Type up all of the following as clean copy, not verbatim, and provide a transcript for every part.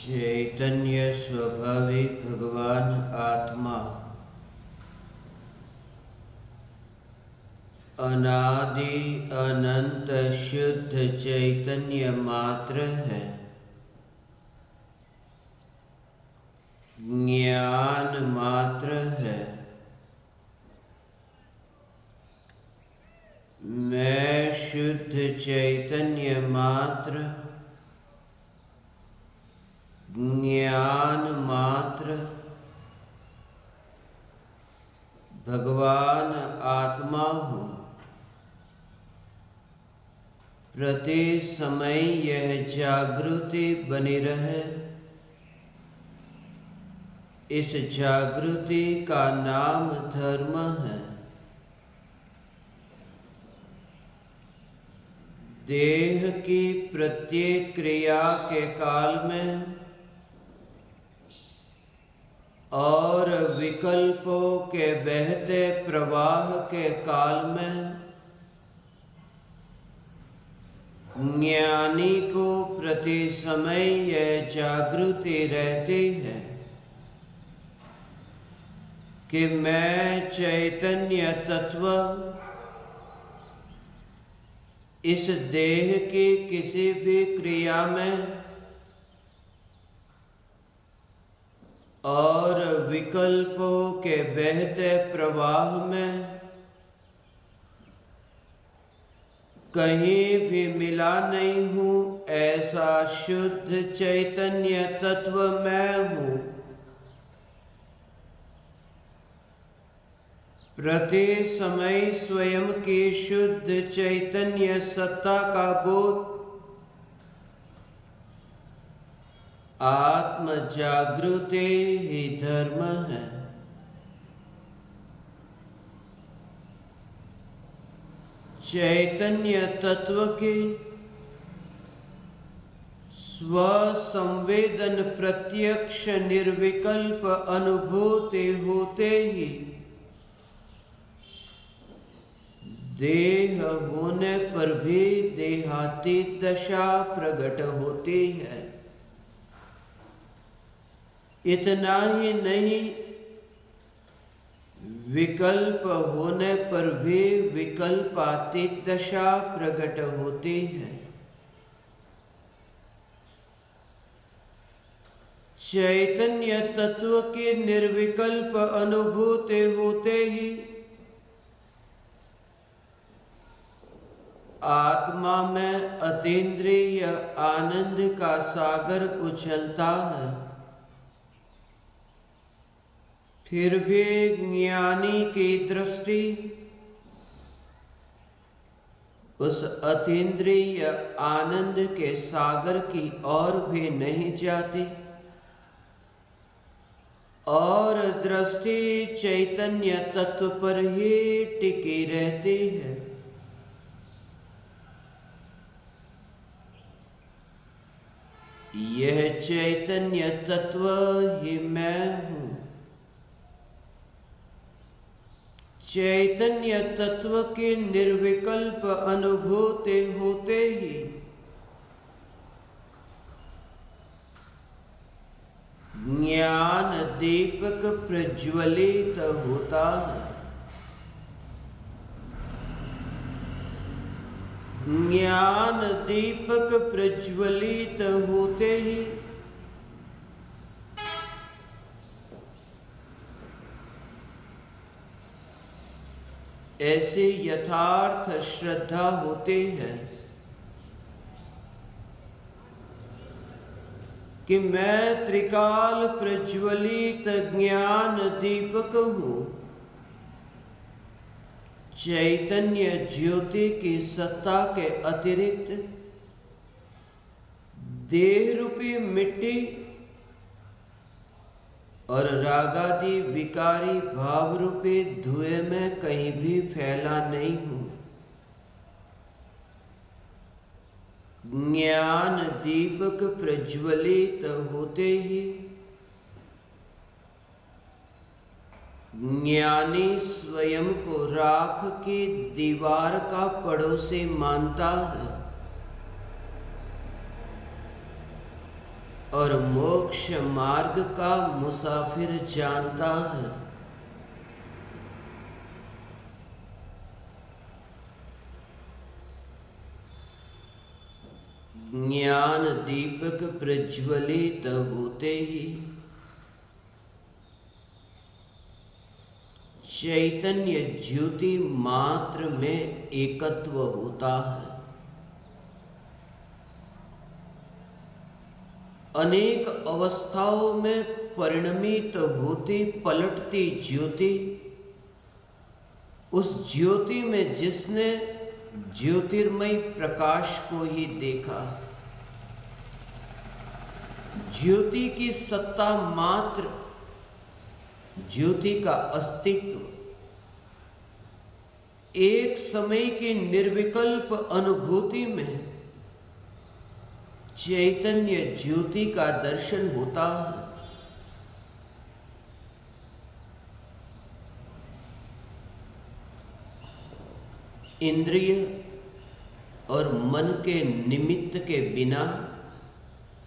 चैतन्य स्वभावी भगवान आत्मा अनादि अनंत शुद्ध चैतन्य मात्र है। ज्ञान मात्र है। मैं शुद्ध चैतन्य मात्र, ज्ञान मात्र, भगवान आत्मा हूँ। प्रति समय यह जागृति बनी रहे। इस जागृति का नाम धर्म है। देह की प्रत्येक क्रिया के काल में और विकल्पों के बहते प्रवाह के काल में ज्ञानी को प्रति समय यह जागृति रहती है कि मैं चैतन्य तत्व इस देह की किसी भी क्रिया में और विकल्पों के बहते प्रवाह में कहीं भी मिला नहीं हूँ। ऐसा शुद्ध चैतन्य तत्व मैं हूँ। प्रति समय स्वयं की शुद्ध चैतन्य सत्ता का बोध आत्म जागृति ही धर्म है। चैतन्य तत्व की स्वसंवेदन प्रत्यक्ष निर्विकल्प अनुभूति होते ही देह होने पर भी देहातीत दशा प्रकट होती है। इतना ही नहीं, विकल्प होने पर भी विकल्पातीत दशा प्रकट होती है। चैतन्य तत्व की निर्विकल्प अनुभूति होते ही आत्मा में अतीन्द्रिय आनंद का सागर उछलता है। फिर भी ज्ञानी की दृष्टि उस अतीन्द्रिय आनंद के सागर की ओर भी नहीं जाती और दृष्टि चैतन्य तत्व पर ही टिकी रहती है। यह चैतन्य तत्व ही मैं हूँ। चैतन्य तत्व की निर्विकल्प अनुभूति होते ही ज्ञान दीपक प्रज्वलित होता है। ज्ञान दीपक प्रज्वलित होते ही ऐसी यथार्थ श्रद्धा होती है कि मैं त्रिकाल प्रज्वलित ज्ञान दीपक हूँ। चैतन्य ज्योति की सत्ता के अतिरिक्त देह रूपी मिट्टी और रागादि विकारी भाव रूपी धुएं में कहीं भी फैला नहीं हूँ। ज्ञान दीपक प्रज्वलित होते ही ज्ञानी स्वयं को राख की दीवार का पड़ोसी मानता है और मोक्ष मार्ग का मुसाफिर जानता है। ज्ञान दीपक प्रज्वलित होते ही चैतन्य ज्योति मात्र में एकत्व होता है। अनेक अवस्थाओं में परिणमित होती पलटती ज्योति, उस ज्योति में जिसने ज्योतिर्मय प्रकाश को ही देखा, ज्योति की सत्ता मात्र, ज्योति का अस्तित्व, एक समय की निर्विकल्प अनुभूति में चैतन्य ज्योति का दर्शन होता है। इंद्रिय और मन के निमित्त के बिना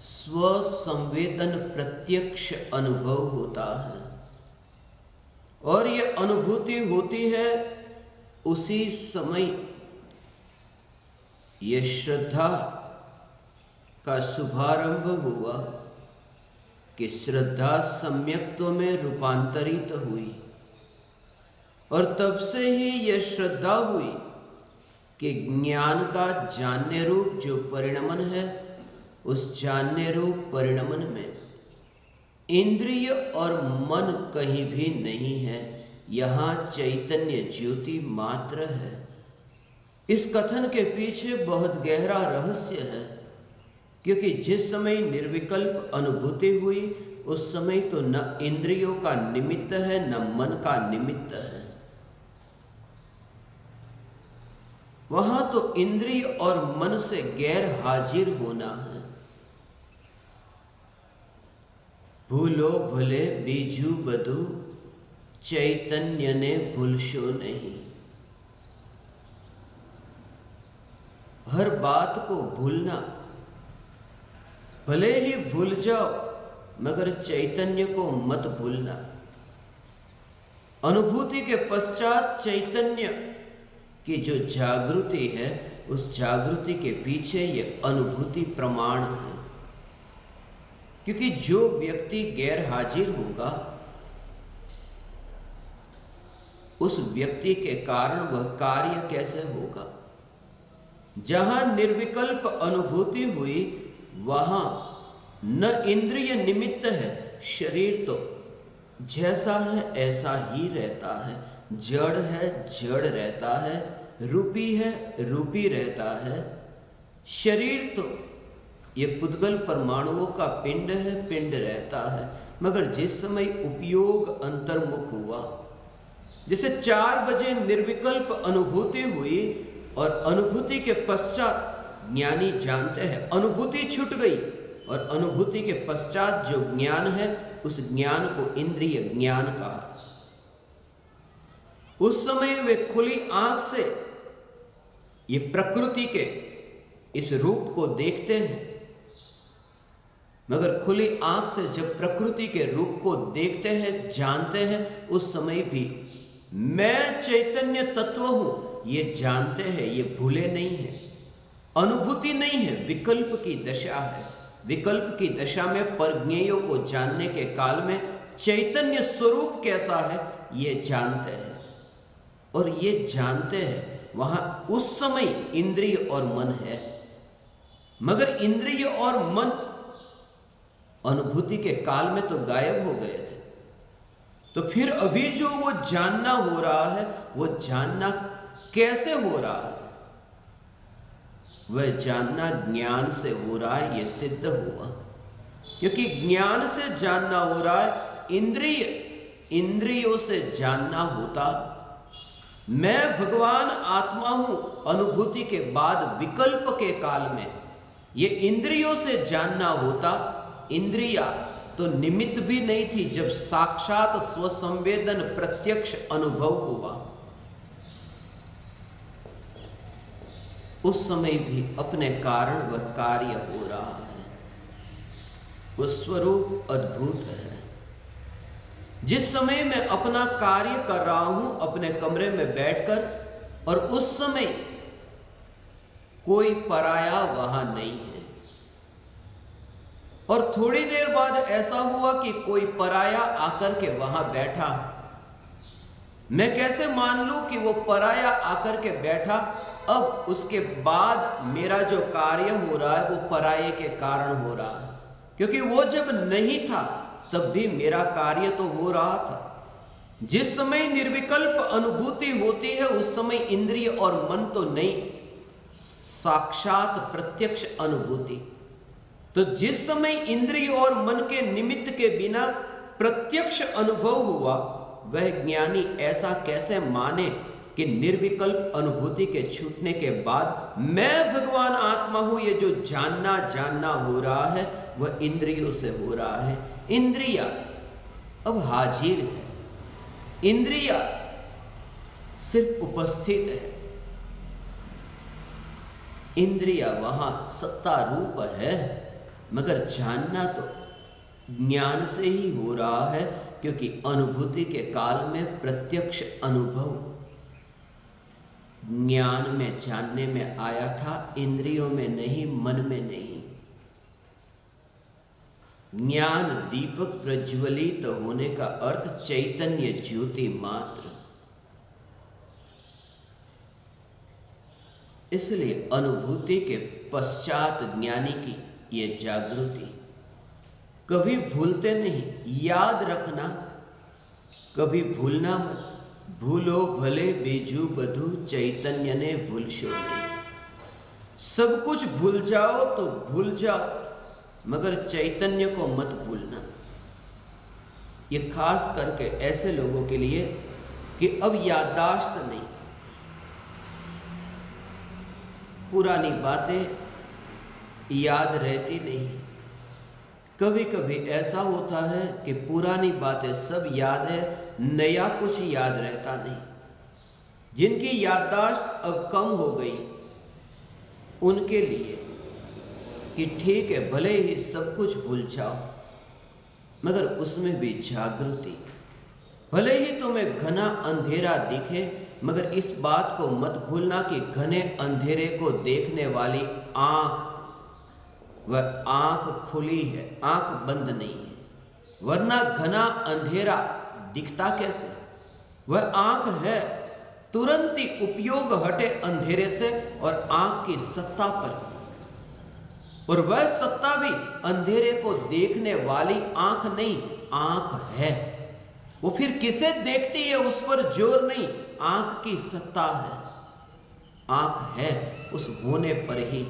स्व संवेदन प्रत्यक्ष अनुभव होता है, और यह अनुभूति होती है उसी समय। यह श्रद्धा का शुभारंभ हुआ कि श्रद्धा सम्यक्त्व में रूपांतरित हुई, और तब से ही यह श्रद्धा हुई कि ज्ञान का जानने रूप जो परिणमन है, उस जानने रूप परिणमन में इंद्रिय और मन कहीं भी नहीं है, यहाँ चैतन्य ज्योति मात्र है। इस कथन के पीछे बहुत गहरा रहस्य है, क्योंकि जिस समय निर्विकल्प अनुभूति हुई उस समय तो न इंद्रियों का निमित्त है न मन का निमित्त है। वहां तो इंद्रिय और मन से गैर हाजिर होना है। भूलो भूले बीजू बधु, चैतन्य ने भूलशो नहीं। हर बात को भूलना, भले ही भूल जाओ मगर चैतन्य को मत भूलना। अनुभूति के पश्चात चैतन्य की जो जागृति है, उस जागृति के पीछे ये अनुभूति प्रमाण है। क्योंकि जो व्यक्ति गैर हाजिर होगा, उस व्यक्ति के कारण वह कार्य कैसे होगा। जहां निर्विकल्प अनुभूति हुई वहां न इंद्रिय निमित्त है, शरीर तो जैसा है ऐसा ही रहता है, जड़ है जड़ रहता है, रूपी है रूपी रहता है। शरीर तो ये पुद्गल परमाणुओं का पिंड है, पिंड रहता है। मगर जिस समय उपयोग अंतर्मुख हुआ, जैसे 4 बजे निर्विकल्प अनुभूति हुई और अनुभूति के पश्चात ज्ञानी जानते हैं अनुभूति छूट गई, और अनुभूति के पश्चात जो ज्ञान है उस ज्ञान को इंद्रिय ज्ञान कहा। उस समय वे खुली आंख से ये प्रकृति के इस रूप को देखते हैं, मगर खुली आंख से जब प्रकृति के रूप को देखते हैं, जानते हैं, उस समय भी मैं चैतन्य तत्व हूं ये जानते हैं, ये भूले नहीं है। अनुभूति नहीं है, विकल्प की दशा है। विकल्प की दशा में परज्ञेयों को जानने के काल में चैतन्य स्वरूप कैसा है ये जानते हैं, और ये जानते हैं वहां उस समय इंद्रिय और मन है। मगर इंद्रिय और मन अनुभूति के काल में तो गायब हो गए थे। तो फिर अभी जो वो जानना हो रहा है, वो जानना कैसे हो रहा है? वह जानना ज्ञान से हो रहा है, ये सिद्ध हुआ। क्योंकि ज्ञान से जानना हो रहा है, इंद्रियों से जानना होता। मैं भगवान आत्मा हूं अनुभूति के बाद विकल्प के काल में ये इंद्रियों से जानना होता। इंद्रिया तो निमित्त भी नहीं थी जब साक्षात स्वसंवेदन प्रत्यक्ष अनुभव हुआ। उस समय भी अपने कारण वह कार्य हो रहा है। वो स्वरूप अद्भुत है। जिस समय मैं अपना कार्य कर रहा हूं अपने कमरे में बैठकर, और उस समय कोई पराया वहां नहीं है, और थोड़ी देर बाद ऐसा हुआ कि कोई पराया आकर के वहां बैठा, मैं कैसे मान लूं कि वो पराया आकर के बैठा? अब उसके बाद मेरा जो कार्य हो रहा है वो पराये के कारण हो रहा है, क्योंकि वो जब नहीं था तब भी मेरा कार्य तो हो रहा था। जिस समय निर्विकल्प अनुभूति होती है उस समय इंद्रिय और मन तो नहीं, साक्षात प्रत्यक्ष अनुभूति। तो जिस समय इंद्रिय और मन के निमित्त के बिना प्रत्यक्ष अनुभव हुआ, वह ज्ञानी ऐसा कैसे माने कि निर्विकल्प अनुभूति के छूटने के बाद मैं भगवान आत्मा हूं? ये जो जानना हो रहा है वह इंद्रियों से हो रहा है। इंद्रिया अब हाजिर है, इंद्रिया सिर्फ उपस्थित है, इंद्रिया वहां सत्ता रूप है, मगर जानना तो ज्ञान से ही हो रहा है, क्योंकि अनुभूति के काल में प्रत्यक्ष अनुभव ज्ञान में जानने में आया था, इंद्रियों में नहीं, मन में नहीं। ज्ञान दीपक प्रज्वलित होने का अर्थ चैतन्य ज्योति मात्र। इसलिए अनुभूति के पश्चात ज्ञानी की ये जागृति कभी भूलते नहीं, याद रखना, कभी भूलना मत। भूलो भले बीजू बधु चैतन्य ने भूलशो नहीं। सब कुछ भूल जाओ तो भूल जाओ, मगर चैतन्य को मत भूलना। ये खास करके ऐसे लोगों के लिए कि अब याददाश्त नहीं, पुरानी बातें याद रहती नहीं। कभी कभी ऐसा होता है कि पुरानी बातें सब याद है, नया कुछ याद रहता नहीं। जिनकी याददाश्त अब कम हो गई उनके लिए कि ठीक है, भले ही सब कुछ भूल जाओ, मगर उसमें भी जागृति। भले ही तुम्हें घना अंधेरा दिखे, मगर इस बात को मत भूलना कि घने अंधेरे को देखने वाली आंख, वह आंख खुली है, आंख बंद नहीं है। वरना घना अंधेरा दिखता कैसे? वह आंख है, तुरंत ही उपयोग हटे अंधेरे से और आंख की सत्ता पर, और वह सत्ता भी अंधेरे को देखने वाली आंख नहीं, आंख है। वो फिर किसे देखती है उस पर जोर नहीं, आंख की सत्ता है। आंख है उस होने पर ही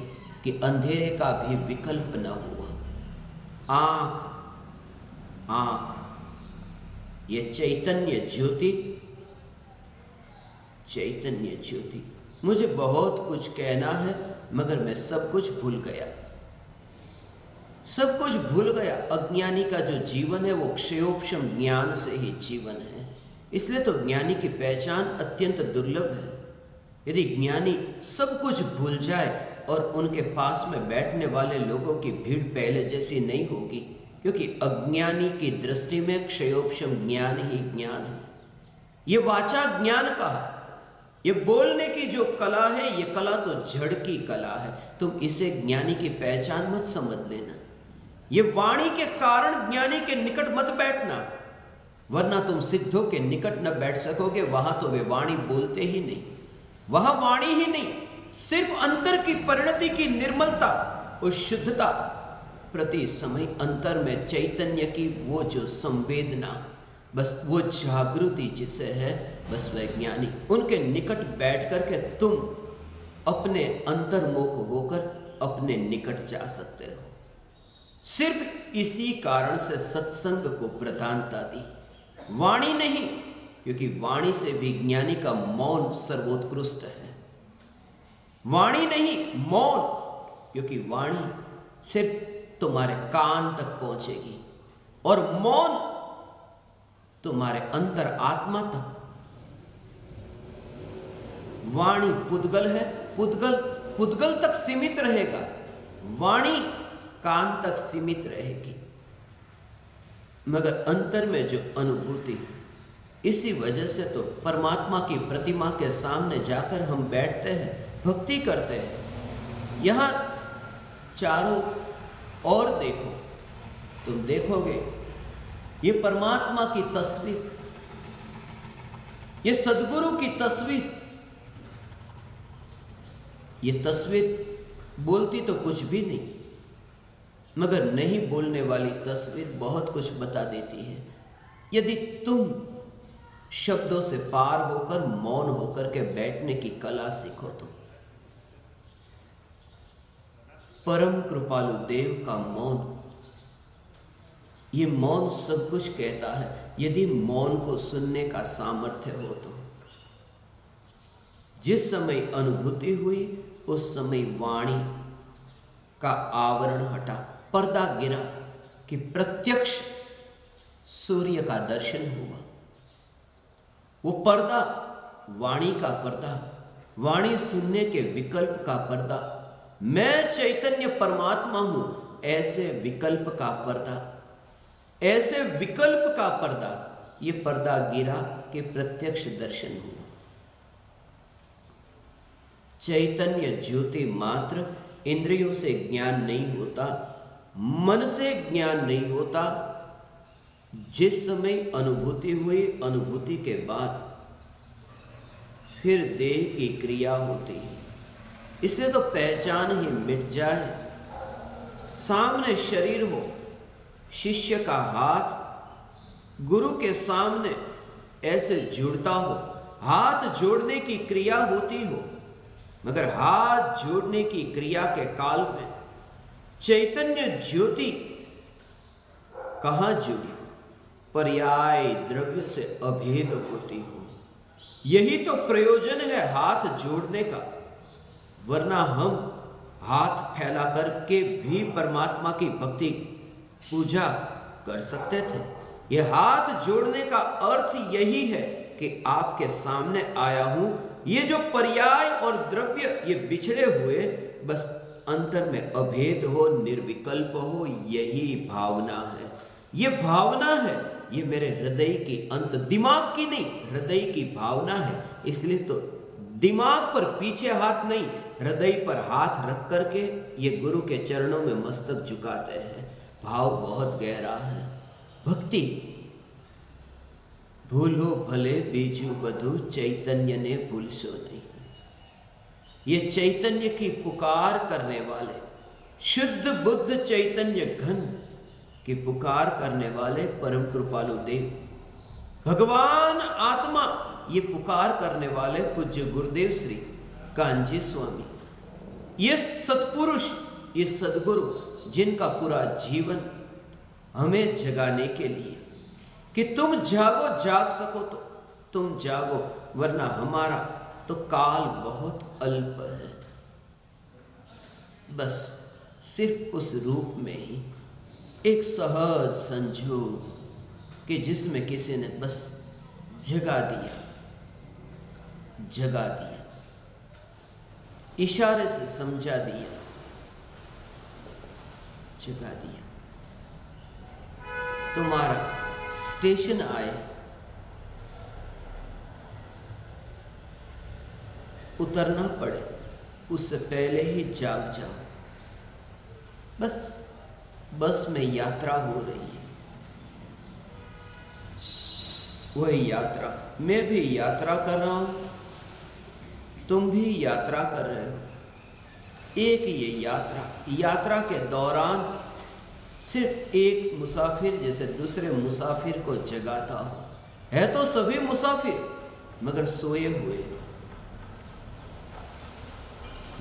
कि अंधेरे का भी विकल्प न हुआ। आंख आंख, ये चैतन्य ज्योति, चैतन्य ज्योति। मुझे बहुत कुछ कहना है, मगर मैं सब कुछ भूल गया, सब कुछ भूल गया। अज्ञानी का जो जीवन है वो क्षयोपशम ज्ञान से ही जीवन है। इसलिए तो ज्ञानी की पहचान अत्यंत दुर्लभ है। यदि ज्ञानी सब कुछ भूल जाए और उनके पास में बैठने वाले लोगों की भीड़ पहले जैसी नहीं होगी, क्योंकि अज्ञानी की दृष्टि में क्षयोपशम ज्ञान ही ज्ञान है। ये वाचा ज्ञान कहा, ये बोलने की जो कला है, ये कला तो जड़ की कला है। तुम इसे ज्ञानी की पहचान मत समझ लेना। ये वाणी के कारण ज्ञानी के निकट मत बैठना, वरना तुम सिद्धों के निकट न बैठ सकोगे। वहां तो वे वाणी बोलते ही नहीं, वहां वाणी ही नहीं, सिर्फ अंतर की परिणति की निर्मलता, उस शुद्धता प्रति समय अंतर में चैतन्य की वो जो संवेदना, बस वो जागृति जिसे है, बस वह ज्ञानी। उनके निकट बैठ कर के तुम अपने अंतर्मुख होकर अपने निकट जा सकते हो। सिर्फ इसी कारण से सत्संग को प्रधानता दी, वाणी नहीं, क्योंकि वाणी से भी ज्ञानी का मौन सर्वोत्कृष्ट है। वाणी नहीं, मौन, क्योंकि वाणी सिर्फ तुम्हारे कान तक पहुंचेगी और मौन तुम्हारे अंतर आत्मा तक। वाणी पुद्गल है, पुद्गल तक सीमित रहेगा, वाणी कान तक सीमित रहेगी। मगर अंतर में जो अनुभूति, इसी वजह से तो परमात्मा की प्रतिमा के सामने जाकर हम बैठते हैं, भक्ति करते हैं। यहाँ चारों ओर देखो, तुम देखोगे ये परमात्मा की तस्वीर, ये सद्गुरु की तस्वीर। ये तस्वीर बोलती तो कुछ भी नहीं, मगर नहीं बोलने वाली तस्वीर बहुत कुछ बता देती है। यदि तुम शब्दों से पार होकर मौन होकर के बैठने की कला सीखो तो परम कृपालु देव का मौन, ये मौन सब कुछ कहता है। यदि मौन को सुनने का सामर्थ्य हो तो जिस समय अनुभूति हुई उस समय वाणी का आवरण हटा, पर्दा गिरा कि प्रत्यक्ष सूर्य का दर्शन हुआ। वो पर्दा वाणी का पर्दा, वाणी सुनने के विकल्प का पर्दा, मैं चैतन्य परमात्मा हूं, ऐसे विकल्प का पर्दा, ऐसे विकल्प का पर्दा, ये पर्दा गिरा कि प्रत्यक्ष दर्शन हुआ। चैतन्य ज्योति मात्र इंद्रियों से ज्ञान नहीं होता, मन से ज्ञान नहीं होता। जिस समय अनुभूति हुई, अनुभूति के बाद फिर देह की क्रिया होती है। इसलिए तो पहचान ही मिट जाए। सामने शरीर हो, शिष्य का हाथ गुरु के सामने ऐसे जुड़ता हो, हाथ जोड़ने की क्रिया होती हो, मगर हाथ जोड़ने की क्रिया के काल में चैतन्य ज्योति कहाँ जुड़ी, पर्याय द्रव्य से अभेद होती हो। यही तो प्रयोजन है हाथ जोड़ने का, वरना हम हाथ फैला करके भी परमात्मा की भक्ति पूजा कर सकते थे। यह हाथ जोड़ने का अर्थ यही है कि आपके सामने आया हूं, ये जो पर्याय और द्रव्य ये बिछड़े हुए, बस अंतर में अभेद हो, निर्विकल्प हो, यही भावना है। ये भावना है, ये मेरे हृदय की अंत, दिमाग की नहीं, हृदय की भावना है। इसलिए तो दिमाग पर पीछे हाथ नहीं, हृदय पर हाथ रख करके ये गुरु के चरणों में मस्तक झुकाते हैं। भाव बहुत गहरा है। भक्ति भूलो भले बीजू बधु, चैतन्य ने भूलसो नहीं। ये चैतन्य की पुकार करने वाले, शुद्ध बुद्ध चैतन्य घन की पुकार करने वाले परम कृपालु देव, भगवान आत्मा, ये पुकार करने वाले पूज्य गुरुदेव श्री कांजी स्वामी, ये सत्पुरुष, ये सद्गुरु, जिनका पूरा जीवन हमें जगाने के लिए कि तुम जागो, जाग सको तो तुम जागो, वरना हमारा तो काल बहुत अल्प है। बस सिर्फ उस रूप में ही एक सहज संजोग कि जिसमें किसी ने बस जगा दिया, जगा दिया, इशारे से समझा दिया, जगा दिया। तुम्हारा स्टेशन आए, उतरना पड़े, उससे पहले ही जाग जाओ। बस बस में यात्रा हो रही है, वही यात्रा, मैं भी यात्रा कर रहा हूं, तुम भी यात्रा कर रहे हो। एक ये यात्रा, यात्रा के दौरान सिर्फ एक मुसाफिर जैसे दूसरे मुसाफिर को जगाता हो, है तो सभी मुसाफिर मगर सोए हुए।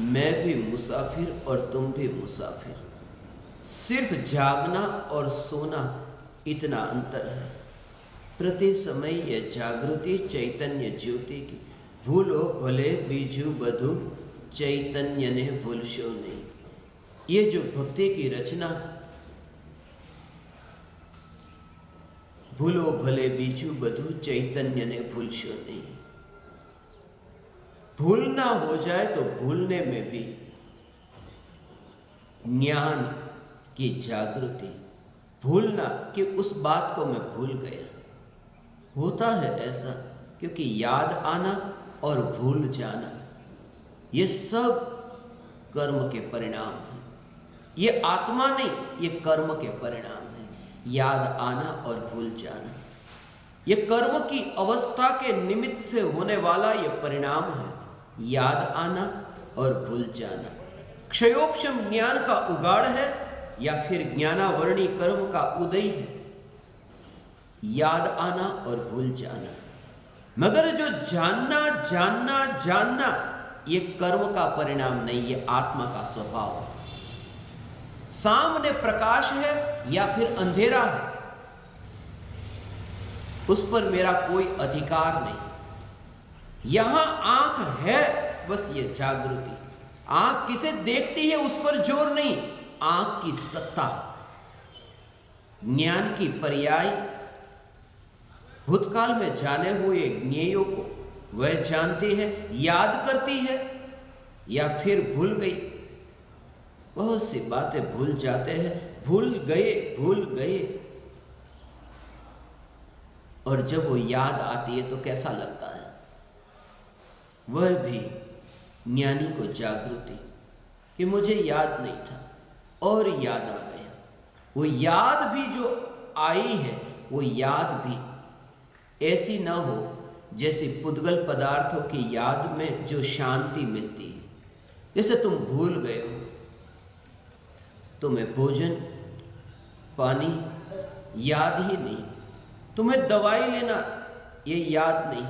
मैं भी मुसाफिर और तुम भी मुसाफिर, सिर्फ जागना और सोना इतना अंतर है। प्रति समय यह जागृति चैतन्य ज्योति की, भूलो भले बीजू बधु, चैतन्य ने भूलशो नहीं। ये जो भक्ति की रचना, भूलो भले बीजू बधु, चैतन्य ने भूलशो नहीं, भूलना हो जाए तो भूलने में भी ज्ञान की जागृति, भूलना कि उस बात को मैं भूल गया। होता है ऐसा क्योंकि याद आना और भूल जाना ये सब कर्म के परिणाम हैं। ये आत्मा नहीं, ये कर्म के परिणाम हैं। याद आना और भूल जाना ये कर्म की अवस्था के निमित्त से होने वाला ये परिणाम है। याद आना और भूल जाना क्षयोपशम ज्ञान का उगाड़ है या फिर ज्ञानावरणी कर्म का उदय है। याद आना और भूल जाना, मगर जो जानना जानना जानना ये कर्म का परिणाम नहीं, ये आत्मा का स्वभाव है। सामने प्रकाश है या फिर अंधेरा है, उस पर मेरा कोई अधिकार नहीं। यहां आंख है, बस ये जागृति। आंख किसे देखती है उस पर जोर नहीं, आंख की सत्ता। ज्ञान की पर्याय भूतकाल में जाने हुए ज्ञेयों को वह जानती है, याद करती है या फिर भूल गई। बहुत सी बातें भूल जाते हैं, भूल गए। और जब वो याद आती है तो कैसा लगता है? वह भी ज्ञानी को जागृति कि मुझे याद नहीं था और याद आ गया। वो याद भी जो आई है वो याद भी ऐसी ना हो जैसे पुद्गल पदार्थों की याद में जो शांति मिलती है। जैसे तुम भूल गए हो, तुम्हें भोजन पानी याद ही नहीं, तुम्हें दवाई लेना ये याद नहीं,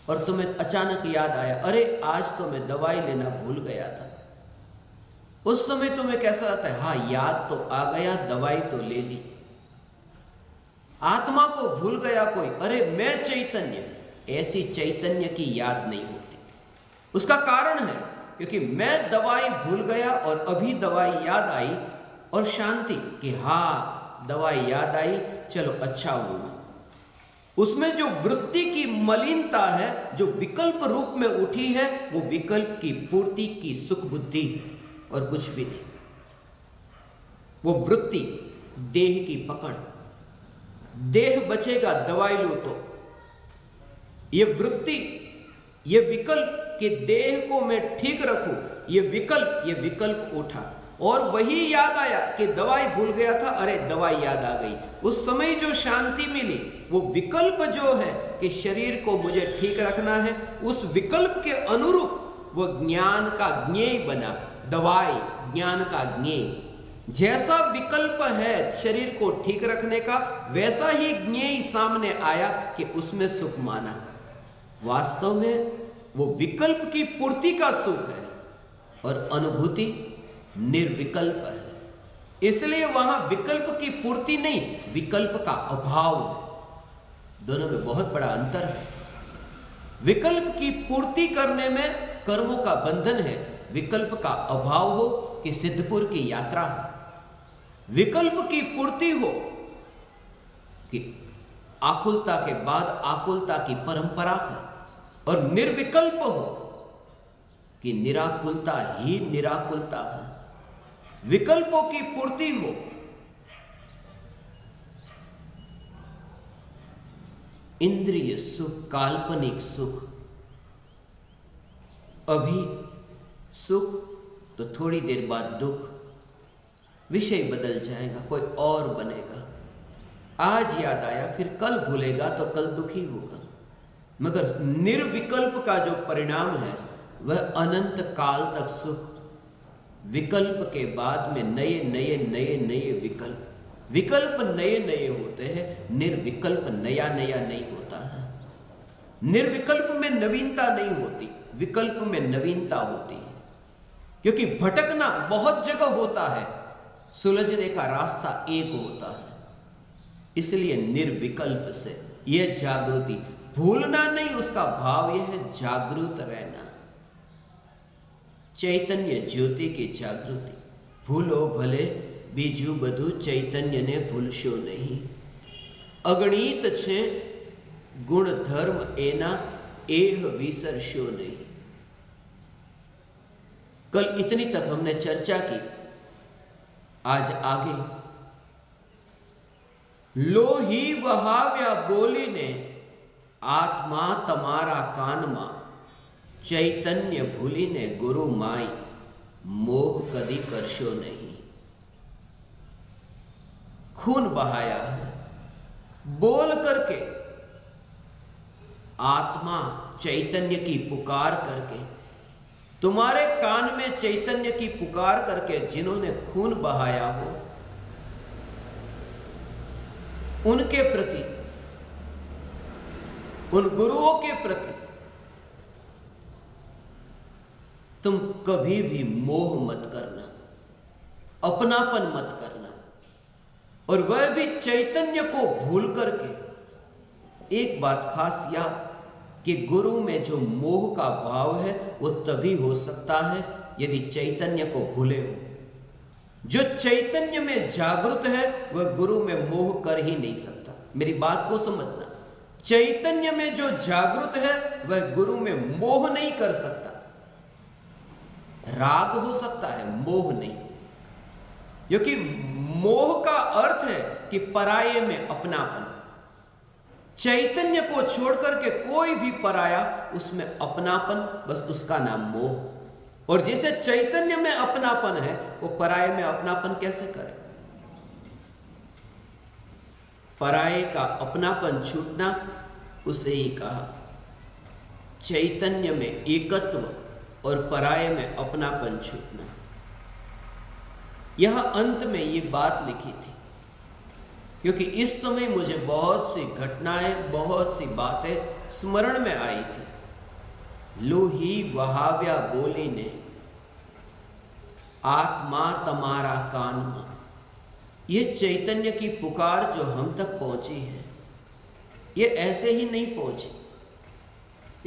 और तुम्हें अचानक याद आया, अरे आज तो मैं दवाई लेना भूल गया था। उस समय तुम्हें कैसा लगता है? हाँ, याद तो आ गया, दवाई तो ले ली। आत्मा को भूल गया कोई, अरे मैं चैतन्य, ऐसी चैतन्य की याद नहीं होती। उसका कारण है क्योंकि मैं दवाई भूल गया और अभी दवाई याद आई और शांति कि हाँ दवाई याद आई, चलो अच्छा हुआ। उसमें जो वृत्ति की मलिनता है, जो विकल्प रूप में उठी है, वो विकल्प की पूर्ति की सुख बुद्धि है और कुछ भी नहीं। वो वृत्ति देह की पकड़, देह बचेगा दवाई लो तो। ये वृत्ति, ये विकल्प कि देह को मैं ठीक रखूं, ये विकल्प उठा और वही याद आया कि दवाई भूल गया था, अरे दवाई याद आ गई। उस समय जो शांति मिली वो विकल्प जो है कि शरीर को मुझे ठीक रखना है, उस विकल्प के अनुरूप वो ज्ञान का ज्ञेय बना। दवाई ज्ञान का ज्ञेय, जैसा विकल्प है शरीर को ठीक रखने का, वैसा ही ज्ञेय सामने आया कि उसमें सुख माना। वास्तव में वो विकल्प की पूर्ति का सुख है और अनुभूति निर्विकल्प है। इसलिए वहां विकल्प की पूर्ति नहीं, विकल्प का अभाव है। दोनों में बहुत बड़ा अंतर है। विकल्प की पूर्ति करने में कर्मों का बंधन है, विकल्प का अभाव हो कि सिद्धपुर की यात्रा हो। विकल्प की पूर्ति हो कि आकुलता के बाद आकुलता की परंपरा है, और निर्विकल्प हो कि निराकुलता ही निराकुलता है। विकल्पों की पूर्ति हो, इंद्रिय सुख, काल्पनिक सुख, अभी सुख तो थोड़ी देर बाद दुख, विषय बदल जाएगा, कोई और बनेगा। आज याद आया फिर कल भूलेगा तो कल दुखी होगा। मगर निर्विकल्प का जो परिणाम है वह अनंत काल तक सुख। विकल्प के बाद में नए नए नए नए विकल्प, विकल्प नए नए होते हैं, निर्विकल्प नया नया नहीं होता है। निर्विकल्प में नवीनता नहीं होती, विकल्प में नवीनता होती है। क्योंकि भटकना बहुत जगह होता है, सुलझने का रास्ता एक होता है। इसलिए निर्विकल्प से यह जागृति, भूलना नहीं, उसका भाव यह है जागृत रहना। चैतन्य ज्योति की जागृति, भूलो भले बीजू बधु चैतन्य ने भूलशो नहीं। अगणित छे गुण धर्म एना एह विसरशो नहीं। कल इतनी तक हमने चर्चा की, आज आगे लोही वहाव्या बोली ने आत्मा तमारा कानमा, चैतन्य भूली ने गुरु माई, मोह कदी करशो नहीं। खून बहाया है, बोल करके, आत्मा चैतन्य की पुकार करके, तुम्हारे कान में चैतन्य की पुकार करके जिन्होंने खून बहाया हो, उनके प्रति, उन गुरुओं के प्रति तुम कभी भी मोह मत करना, अपनापन मत करना, और वह भी चैतन्य को भूल करके। एक बात खास याद कि गुरु में जो मोह का भाव है वो तभी हो सकता है यदि चैतन्य को भूले हो। जो चैतन्य में जागृत है वह गुरु में मोह कर ही नहीं सकता। मेरी बात को समझना, चैतन्य में जो जागृत है वह गुरु में मोह नहीं कर सकता। राग हो सकता है, मोह नहीं, क्योंकि मोह का अर्थ है कि पराये में अपनापन। चैतन्य को छोड़ करके कोई भी पराया, उसमें अपनापन, बस उसका नाम मोह। और जैसे चैतन्य में अपनापन है, वो पराये में अपनापन कैसे करे? पराये का अपनापन छूटना, उसे ही कहा चैतन्य में एकत्व और पराये में अपनापन छूटना। यह अंत में ये बात लिखी थी, क्योंकि इस समय मुझे बहुत सी घटनाएं, बहुत सी बातें स्मरण में आई थी। लोही वहाव्या बोली ने आत्मा तमारा कानमा, ये चैतन्य की पुकार जो हम तक पहुंची है, ये ऐसे ही नहीं पहुंची।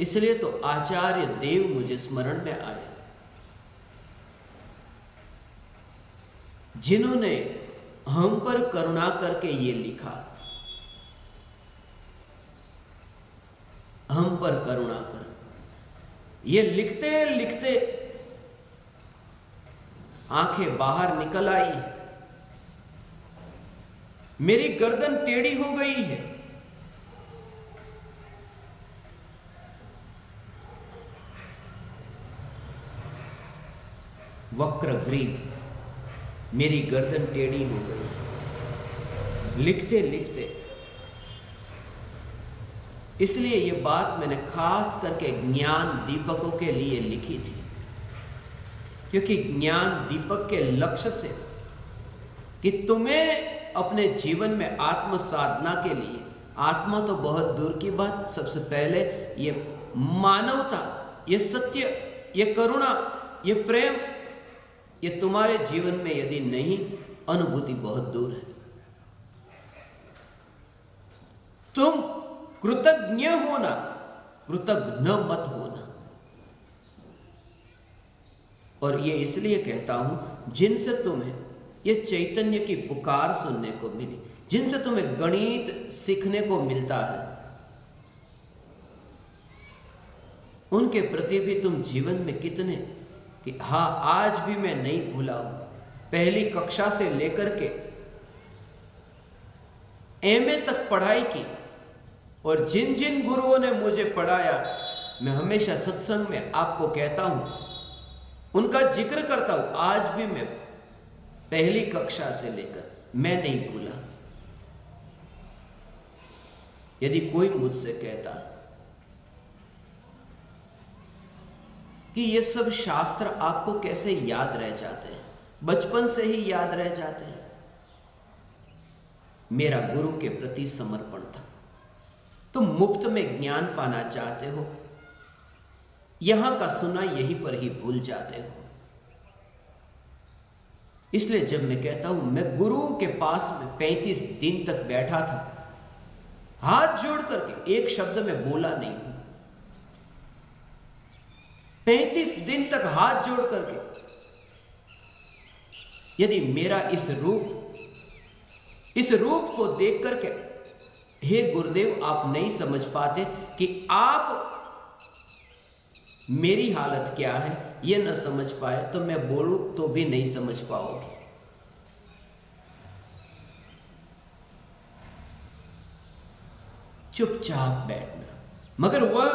इसलिए तो आचार्य देव मुझे स्मरण में आए, जिन्होंने हम पर करुणा करके ये लिखा। हम पर करुणा कर, ये लिखते लिखते आंखें बाहर निकल आई, मेरी गर्दन टेढ़ी हो गई है। वक्रग्रीव, मेरी गर्दन टेढ़ी हो गई लिखते लिखते। इसलिए ये बात मैंने खास करके ज्ञान दीपकों के लिए लिखी थी, क्योंकि ज्ञान दीपक के लक्ष्य से कि तुम्हें अपने जीवन में आत्म साधना के लिए, आत्मा तो बहुत दूर की बात, सबसे पहले ये मानवता, ये सत्य, ये करुणा, ये प्रेम, ये तुम्हारे जीवन में यदि नहीं, अनुभूति बहुत दूर है। तुम कृतज्ञ होना, कृतज्ञ मत होना। और ये इसलिए कहता हूं, जिनसे तुम्हें ये चैतन्य की पुकार सुनने को मिली, जिनसे तुम्हें गणित सीखने को मिलता है, उनके प्रति भी तुम जीवन में कितने कि हाँ, आज भी मैं नहीं भूला हूं। पहली कक्षा से लेकर के एमए तक पढ़ाई की, और जिन जिन गुरुओं ने मुझे पढ़ाया, मैं हमेशा सत्संग में आपको कहता हूं, उनका जिक्र करता हूं। आज भी मैं पहली कक्षा से लेकर मैं नहीं भूला। यदि कोई मुझसे कहता कि ये सब शास्त्र आपको कैसे याद रह जाते हैं, बचपन से ही याद रह जाते हैं, मेरा गुरु के प्रति समर्पण था। तुम मुफ्त में ज्ञान पाना चाहते हो, यहां का सुना यहीं पर ही भूल जाते हो। इसलिए जब मैं कहता हूं, मैं गुरु के पास में 35 दिन तक बैठा था, हाथ जोड़ करके एक शब्द में बोला नहीं हूं। 35 दिन तक हाथ जोड़ करके, यदि मेरा इस रूप को देख करके, हे गुरुदेव आप नहीं समझ पाते कि आप मेरी हालत क्या है, ये न समझ पाए, तो मैं बोलूं तो भी नहीं समझ पाओगे। चुपचाप बैठना, मगर वह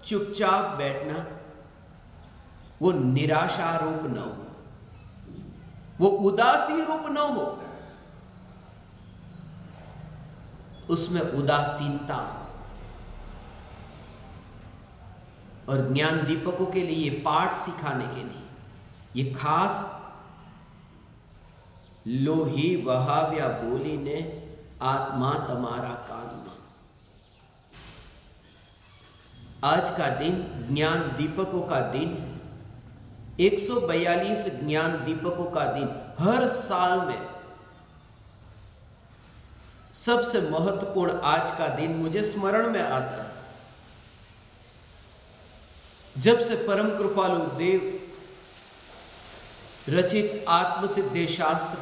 चुपचाप बैठना वो निराशा रूप न हो, वो उदासी रूप न हो, उसमें उदासीनता हो। और ज्ञान दीपकों के लिए ये पाठ सिखाने के लिए ये खास लोही वहाव्या बोली ने आत्मा तमारा कानमा। आज का दिन ज्ञान दीपकों का दिन है, 142 ज्ञान दीपकों का दिन। हर साल में सबसे महत्वपूर्ण आज का दिन मुझे स्मरण में आता है, जब से परम कृपालु देव रचित आत्मसिद्धि शास्त्र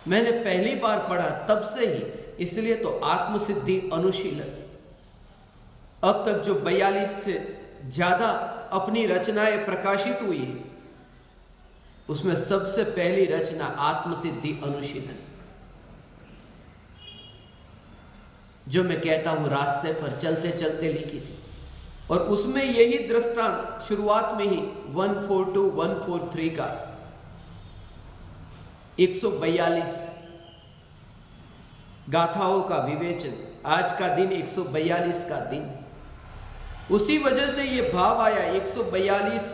मैंने पहली बार पढ़ा, तब से ही, इसलिए तो आत्मसिद्धि अनुशीलन अब तक जो 42 से ज्यादा अपनी रचनाएं प्रकाशित हुई है, उसमें सबसे पहली रचना आत्मसिद्धि अनुशीलन, जो मैं कहता हूं रास्ते पर चलते चलते लिखी थी। और उसमें यही दृष्टांत शुरुआत में ही 142, 143 का 142 गाथाओं का विवेचन, आज का दिन 142 का दिन। उसी वजह से ये भाव आया 142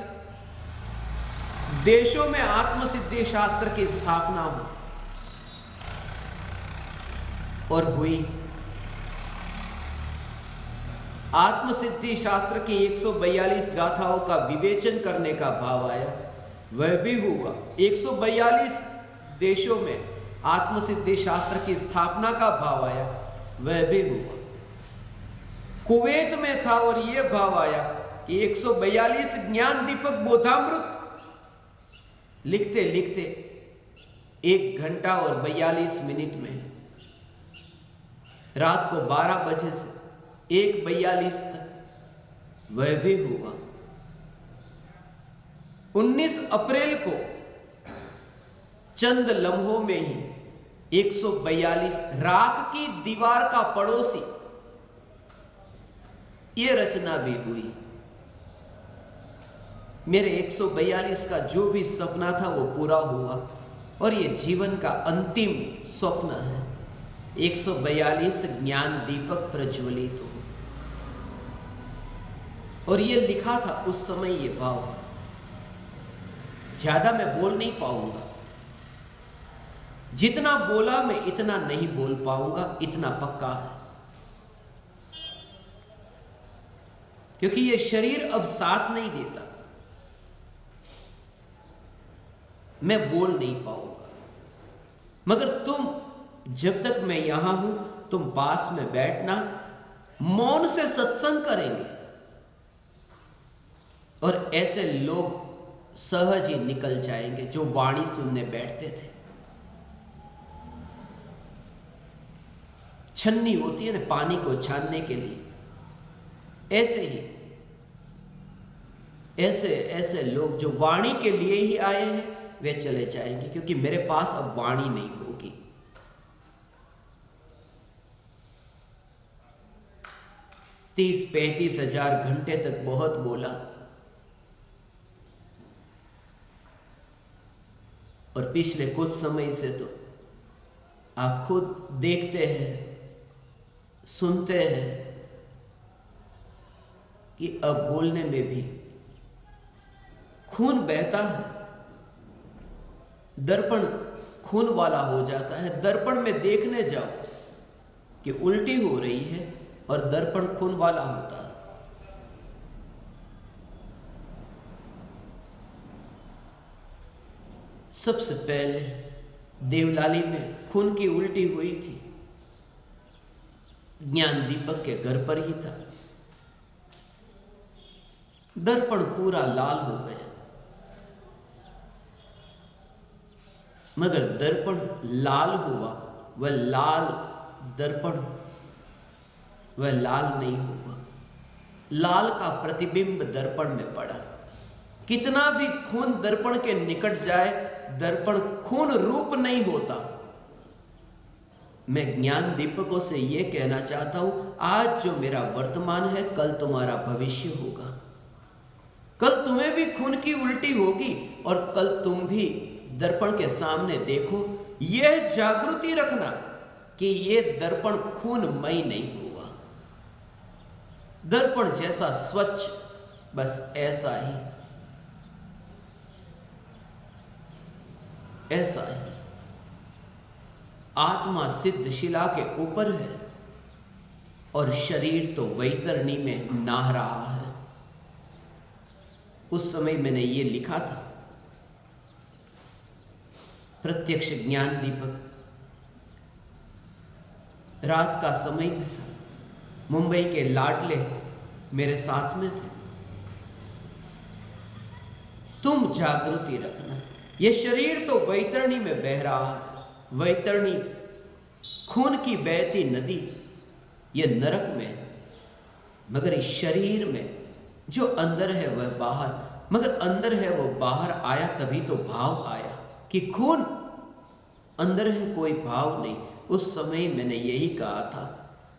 देशों में आत्मसिद्धि शास्त्र की स्थापना हो, और हुई। आत्मसिद्धि शास्त्र की 142 गाथाओं का विवेचन करने का भाव आया, वह भी हुआ। 142 देशों में आत्मसिद्धि शास्त्र की स्थापना का भाव आया, वह भी हुआ। कुवैत में था और यह भाव आया कि 142 ज्ञान दीपक बोधामृत लिखते लिखते 1 घंटा और 42 मिनट में रात को 12 बजे से 1:42 तक, वह भी हुआ। 19 अप्रैल को चंद लम्हों में ही 142 राख की दीवार का पड़ोसी, ये रचना भी हुई। मेरे 142 का जो भी सपना था वो पूरा हुआ, और ये जीवन का अंतिम स्वप्न है, 142 ज्ञान दीपक प्रज्वलित हो। और ये लिखा था उस समय ये भाव। ज्यादा मैं बोल नहीं पाऊंगा, जितना बोला मैं इतना नहीं बोल पाऊंगा, इतना पक्का है, क्योंकि ये शरीर अब साथ नहीं देता, मैं बोल नहीं पाऊंगा। मगर तुम, जब तक मैं यहां हूं, तुम पास में बैठना, मौन से सत्संग करेंगे, और ऐसे लोग सहज ही निकल जाएंगे जो वाणी सुनने बैठते थे। छन्नी होती है ना पानी को छानने के लिए, ऐसे ही ऐसे लोग जो वाणी के लिए ही आए हैं वे चले जाएंगे, क्योंकि मेरे पास अब वाणी नहीं होगी। तीस 35 हजार घंटे तक बहुत बोला, और पिछले कुछ समय से तो आप खुद देखते हैं, सुनते हैं कि अब बोलने में भी खून बहता है, दर्पण खून वाला हो जाता है। दर्पण में देखने जाओ कि उल्टी हो रही है और दर्पण खून वाला होता है। सबसे पहले देवलाली में खून की उल्टी हुई थी, ज्ञान दीपक के घर पर ही था। दर्पण पूरा लाल हो गया, मगर दर्पण लाल हुआ, वह लाल दर्पण वह लाल नहीं हुआ। लाल का प्रतिबिंब दर्पण में पड़ा। कितना भी खून दर्पण के निकट जाए, दर्पण खून रूप नहीं होता। मैं ज्ञान दीपकों से यह कहना चाहता हूं, आज जो मेरा वर्तमान है कल तुम्हारा भविष्य होगा। कल तुम्हें भी खून की उल्टी होगी और कल तुम भी दर्पण के सामने देखो। यह जागृति रखना कि यह दर्पण खूनमय नहीं हुआ। दर्पण जैसा स्वच्छ, बस ऐसा ही, ऐसा ही आत्मा सिद्ध शिला के ऊपर है और शरीर तो वैतरणी में नाह रहा है। उस समय मैंने ये लिखा था, प्रत्यक्ष ज्ञान दीपक। रात का समय भी था, मुंबई के लाडले मेरे साथ में थे। तुम जागृति रखना, ये शरीर तो वैतरणी में बह रहा है। वैतरणी खून की बहती नदी, ये नरक में, मगर इस शरीर में जो अंदर है वह बाहर, मगर अंदर है वो बाहर आया तभी तो भाव आया कि खून अंदर है, कोई भाव नहीं। उस समय मैंने यही कहा था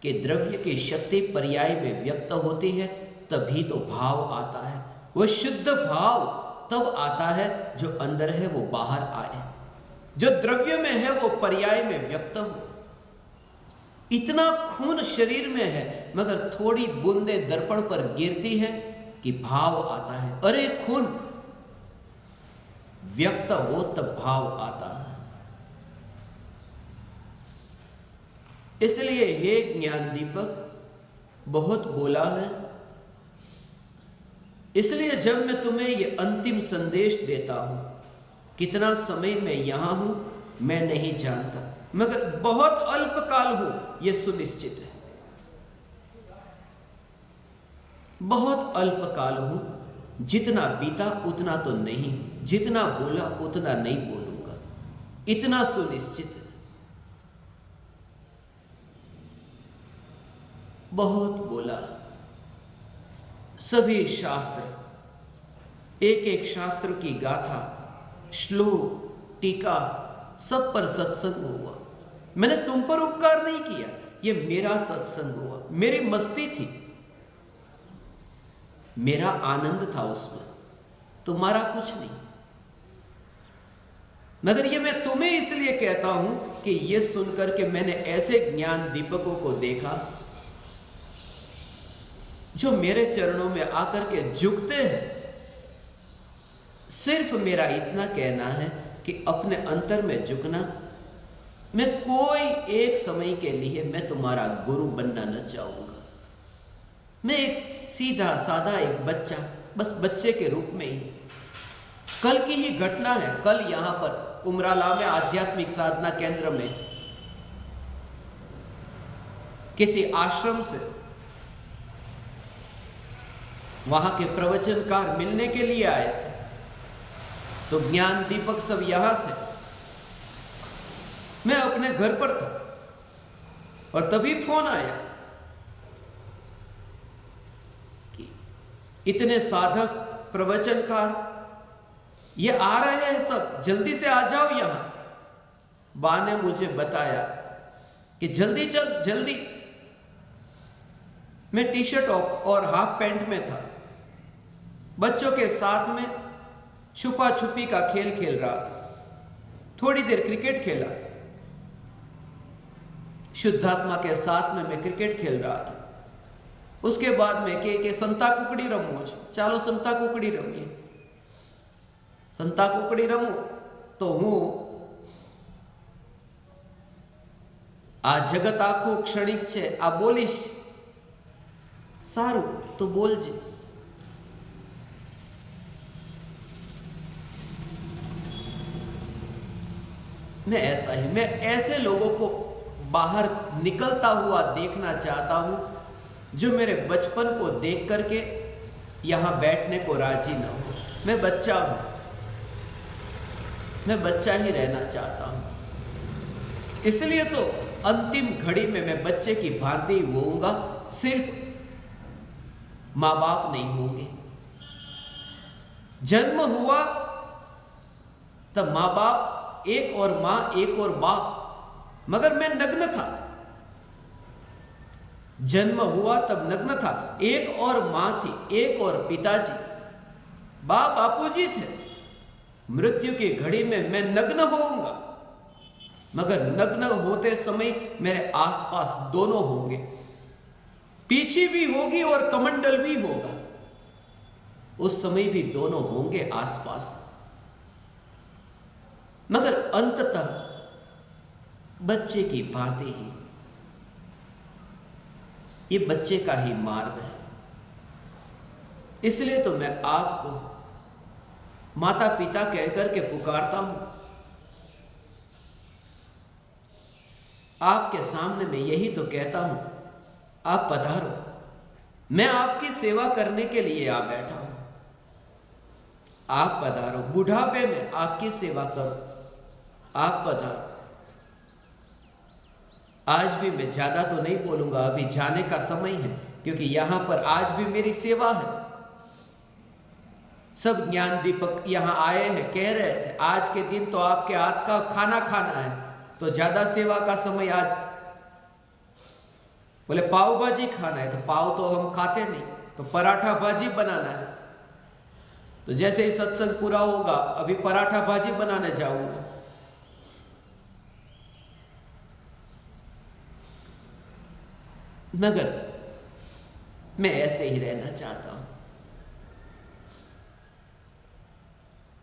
कि द्रव्य की शक्ति पर्याय में व्यक्त होती है तभी तो भाव आता है। वो शुद्ध भाव तब आता है जो अंदर है वो बाहर आए, जो द्रव्य में है वो पर्याय में व्यक्त हो। इतना खून शरीर में है मगर थोड़ी बूंदे दर्पण पर गिरती है कि भाव आता है। अरे खून व्यक्त हो तब भाव आता है। इसलिए हे ज्ञान दीपक बहुत बोला है, इसलिए जब मैं तुम्हें ये अंतिम संदेश देता हूं, कितना समय मैं यहां हूं मैं नहीं जानता, मगर बहुत अल्पकाल हो यह सुनिश्चित है। बहुत अल्पकाल हो, जितना बीता उतना तो नहीं, जितना बोला उतना नहीं बोलूंगा, इतना सुनिश्चित है। बहुत बोला, सभी शास्त्र, एक एक शास्त्र की गाथा, श्लोक, टीका, सब पर सत्संग हुआ। मैंने तुम पर उपकार नहीं किया, ये मेरा सत्संग हुआ, मेरी मस्ती थी, मेरा आनंद था उसमें, तुम्हारा कुछ नहीं। मगर ये मैं तुम्हें इसलिए कहता हूं कि ये सुनकर के मैंने ऐसे ज्ञान दीपकों को देखा जो मेरे चरणों में आकर के झुकते हैं। सिर्फ मेरा इतना कहना है कि अपने अंतर में झुकना। मैं कोई एक समय के लिए मैं तुम्हारा गुरु बनना न चाहूंगा। मैं एक सीधा साधा एक बच्चा, बस बच्चे के रूप में ही। कल की ही घटना है, कल यहां पर उमराला में आध्यात्मिक साधना केंद्र में किसी आश्रम से वहां के प्रवचनकार मिलने के लिए आए थे, तो ज्ञान दीपक सब यहां थे, मैं अपने घर पर था और तभी फोन आया कि इतने साधक प्रवचनकार ये आ रहे हैं, सब जल्दी से आ जाओ यहां। बा ने मुझे बताया कि जल्दी चल, जल्दी। मैं टी शर्ट और हाफ पैंट में था, बच्चों के साथ में छुपा छुपी का खेल खेल रहा था। थोड़ी देर क्रिकेट खेला, शुद्धात्मा के साथ में मैं क्रिकेट खेल रहा था। उसके बाद में के संता कुकड़ी रमू, चालो संता कुकड़ी रमीए। संता कुकड़ी रमू तो हूं आ जगत आखू क्षणिक छे, आ बोलीश सारू तो बोलजे। मैं ऐसा ही, मैं ऐसे लोगों को बाहर निकलता हुआ देखना चाहता हूं जो मेरे बचपन को देख करके यहां बैठने को राजी ना हो। मैं बच्चा हूं, मैं बच्चा ही रहना चाहता हूं। इसलिए तो अंतिम घड़ी में मैं बच्चे की भांति होऊंगा, सिर्फ मां बाप नहीं होंगे। जन्म हुआ तब मां बाप, एक और मां एक और बाप, मगर मैं नग्न था। जन्म हुआ तब नग्न था। एक और मां थी, एक और पिताजी, बापूजी थे। मृत्यु की घड़ी में मैं नग्न होऊंगा, मगर नग्न होते समय मेरे आसपास दोनों होंगे, पीछे भी होगी और कमंडल भी होगा। उस समय भी दोनों होंगे आसपास, मगर अंततः बच्चे की भांति ही, ये बच्चे का ही मार्ग है। इसलिए तो मैं आपको माता पिता कहकर के पुकारता हूं। आपके सामने मैं यही तो कहता हूं, आप पधारो, मैं आपकी सेवा करने के लिए आ बैठा हूं। आप पधारो, बुढ़ापे में आपकी सेवा करो, आप पधारो। आज भी मैं ज्यादा तो नहीं बोलूंगा, अभी जाने का समय है, क्योंकि यहां पर आज भी मेरी सेवा है। सब ज्ञान दीपक यहां आए हैं, कह रहे थे आज के दिन तो आपके हाथ का खाना खाना है, तो ज्यादा सेवा का समय आज। बोले पाव भाजी खाना है, तो पाव तो हम खाते नहीं, तो पराठा भाजी बनाना है। तो जैसे ही सत्संग पूरा होगा, अभी पराठा भाजी बनाने जाऊंगा। मगर मैं ऐसे ही रहना चाहता हूं,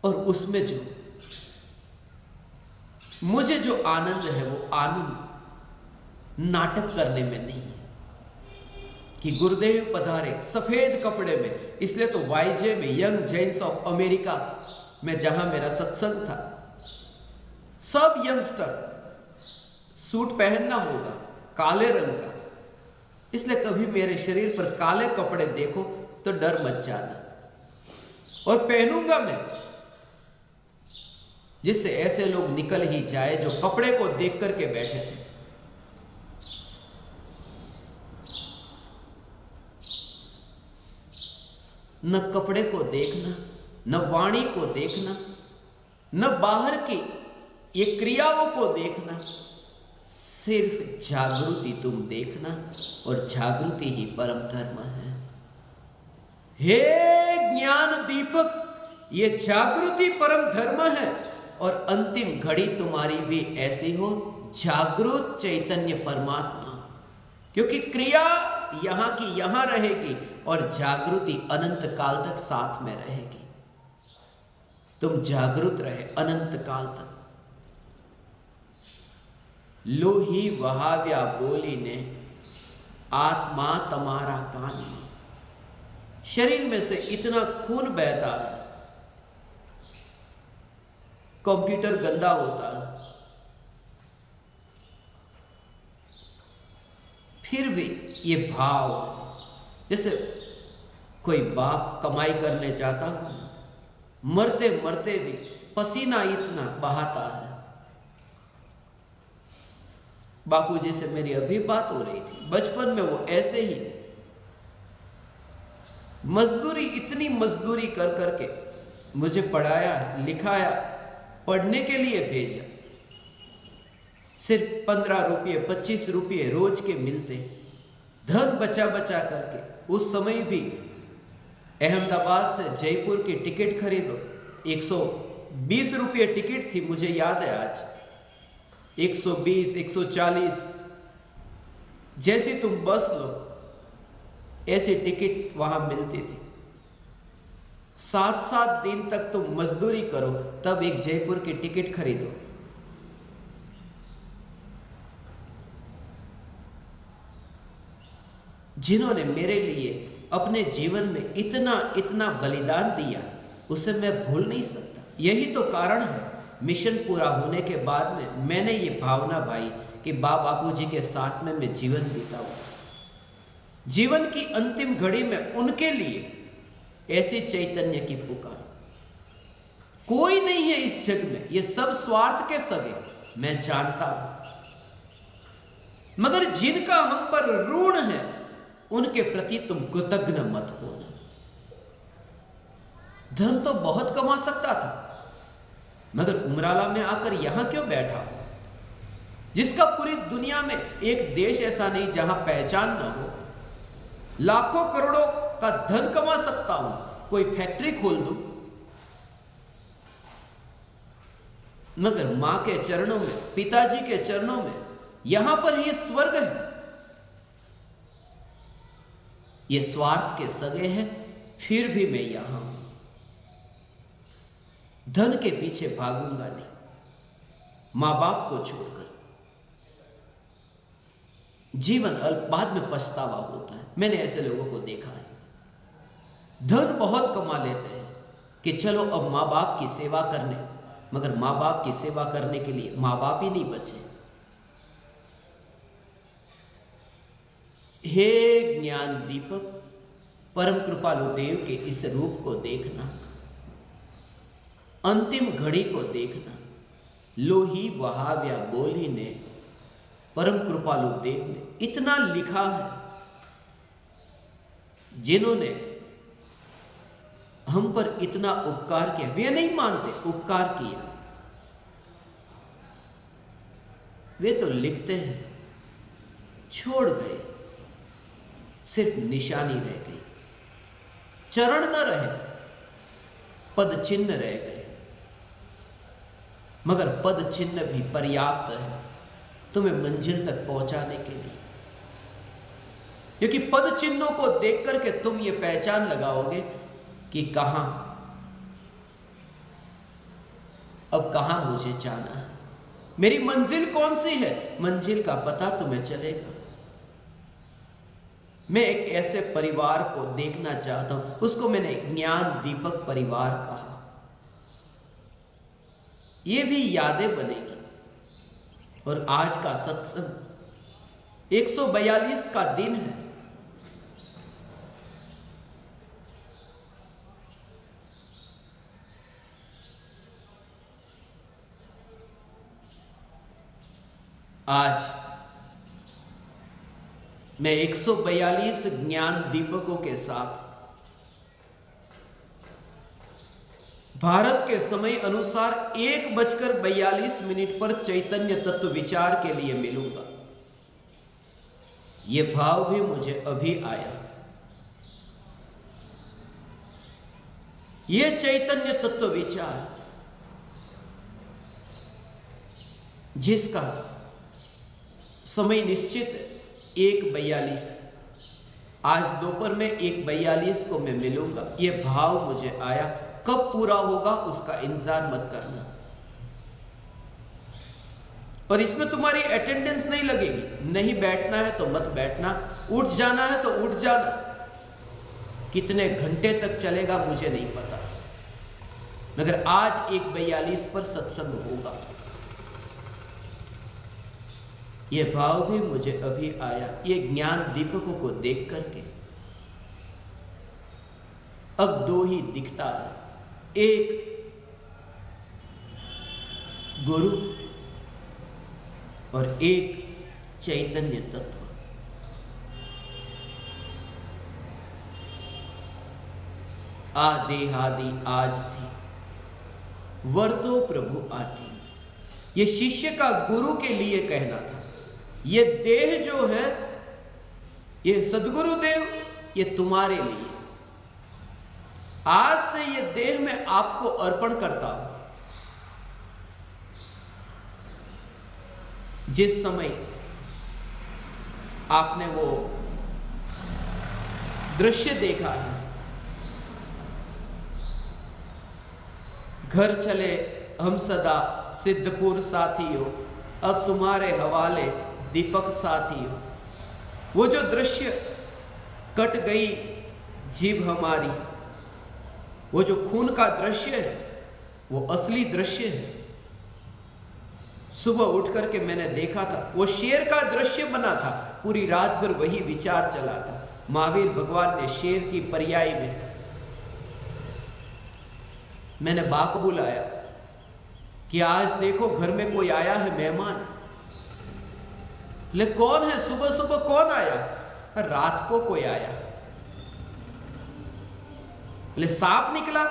और उसमें जो मुझे जो आनंद है, वो आनंद नाटक करने में नहीं है कि गुरुदेव पधारे सफेद कपड़े में। इसलिए तो वाईजे में, यंग जैन्स ऑफ अमेरिका में, जहां मेरा सत्संग था, सब यंगस्टर सूट पहनना होगा काले रंग का। इसलिए कभी मेरे शरीर पर काले कपड़े देखो तो डर मच जाना, और पहनूंगा मैं, जिससे ऐसे लोग निकल ही जाए जो कपड़े को देख करके बैठे थे। न कपड़े को देखना, न वाणी को देखना, न बाहर की ये क्रियाओं को देखना, सिर्फ जागृति तुम देखना, और जागृति ही परम धर्म है। हे ज्ञान दीपक, ये जागृति परम धर्म है, और अंतिम घड़ी तुम्हारी भी ऐसी हो, जागृत चैतन्य परमात्मा। क्योंकि क्रिया यहां की यहां रहेगी, और जागृति अनंत काल तक साथ में रहेगी। तुम जागृत रहे अनंत काल तक। लोही वहाव्या बोली ने, आत्मा तुम्हारा कान में। शरीर में से इतना खून बहता है, कंप्यूटर गंदा होता है, फिर भी ये भाव, जैसे कोई बाप कमाई करने जाता हो, मरते मरते भी पसीना इतना बहाता है। बापूजी से मेरी अभी बात हो रही थी, बचपन में वो ऐसे ही मजदूरी, इतनी मजदूरी कर करके मुझे पढ़ाया, लिखाया, पढ़ने के लिए भेजा। सिर्फ 15 रुपये 25 रुपये रोज के मिलते, धन बचा बचा करके। उस समय भी अहमदाबाद से जयपुर की टिकट खरीदो, 120 रुपये टिकट थी, मुझे याद है आज, 120 140। जैसी तुम बस लो ऐसी टिकट वहां मिलती थी। 7-7 दिन तक तुम मजदूरी करो तब एक जयपुर की टिकट खरीदो। जिन्होंने मेरे लिए अपने जीवन में इतना इतना बलिदान दिया, उसे मैं भूल नहीं सकता। यही तो कारण है मिशन पूरा होने के बाद में मैंने ये भावना भाई कि बापू जी के साथ में मैं जीवन बिताऊं। जीवन की अंतिम घड़ी में उनके लिए ऐसे चैतन्य की पुकार। कोई नहीं है इस जग में, ये सब स्वार्थ के सगे, मैं जानता हूं, मगर जिनका हम पर ऋण है उनके प्रति तुम कृतज्ञ मत होना। धन तो बहुत कमा सकता था, मगर उमराला में आकर यहां क्यों बैठा हो? जिसका पूरी दुनिया में एक देश ऐसा नहीं जहां पहचान न हो, लाखों करोड़ों का धन कमा सकता हूं, कोई फैक्ट्री खोल दूं, मगर मां के चरणों में, पिताजी के चरणों में, यहां पर ये स्वर्ग है। ये स्वार्थ के सगे हैं, फिर भी मैं यहां हूं। धन के पीछे भागूंगा नहीं, मां बाप को छोड़कर। जीवन अल्प, बाद में पछतावा होता है। मैंने ऐसे लोगों को देखा है, धन बहुत कमा लेते हैं कि चलो अब मां बाप की सेवा करने, मगर मां बाप की सेवा करने के लिए मां बाप ही नहीं बचे। हे ज्ञान दीपक, परम कृपालु देव के इस रूप को देखना, अंतिम घड़ी को देखना। लोही वहाव्या बोली ने, परम कृपालु देव ने इतना लिखा है। जिन्होंने हम पर इतना उपकार किया, वे नहीं मानते उपकार किया, वे तो लिखते हैं छोड़ गए, सिर्फ निशानी रह गई, चरण न रहे, पद चिन्ह रह गए। मगर पद चिन्ह भी पर्याप्त है तुम्हें मंजिल तक पहुंचाने के लिए, क्योंकि पद चिन्हों को देख करके तुम ये पहचान लगाओगे कि कहां, अब कहां मुझे जाना है, मेरी मंजिल कौन सी है। मंजिल का पता तुम्हें चलेगा। मैं एक ऐसे परिवार को देखना चाहता हूं, उसको मैंने ज्ञान दीपक परिवार कहा। ये भी यादें बनेगी। और आज का सत्संग 142 का दिन है। आज मैं 142 ज्ञान दीपकों के साथ भारत के समय अनुसार 1:42 पर चैतन्य तत्व विचार के लिए मिलूंगा। यह भाव भी मुझे अभी आया। यह चैतन्य तत्व विचार जिसका समय निश्चित 1:42, आज दोपहर में 1:42 को मैं मिलूंगा। यह भाव मुझे आया। कब पूरा होगा उसका इंतजार मत करना। और इसमें तुम्हारी अटेंडेंस नहीं लगेगी। नहीं बैठना है तो मत बैठना, उठ जाना है तो उठ जाना। कितने घंटे तक चलेगा मुझे नहीं पता, मगर आज 1:42 पर सत्संग होगा। यह भाव भी मुझे अभी आया। ये ज्ञान दीपकों को देख करके अब दो ही दिखता है, एक गुरु और एक चैतन्य तत्व। आदि आज थी, वर्तो प्रभु आती। ये शिष्य का गुरु के लिए कहना था। ये देह जो है, ये सद्गुरु देव, ये तुम्हारे लिए। आज से ये देह मैं आपको अर्पण करता हूं। जिस समय आपने वो दृश्य देखा है, घर चले हम सदा सिद्धपुर साथियों, अब तुम्हारे हवाले दीपक साथियों। वो जो दृश्य, कट गई जीभ हमारी, वो जो खून का दृश्य है, वो असली दृश्य है। सुबह उठ करके मैंने देखा था, वो शेर का दृश्य बना था। पूरी रात भर वही विचार चला था। महावीर भगवान ने शेर की पर्याय में, मैंने बा को बुलाया कि आज देखो घर में कोई आया है मेहमान। ले कौन है? सुबह सुबह कौन आया? रात को कोई आया। ले सांप निकला,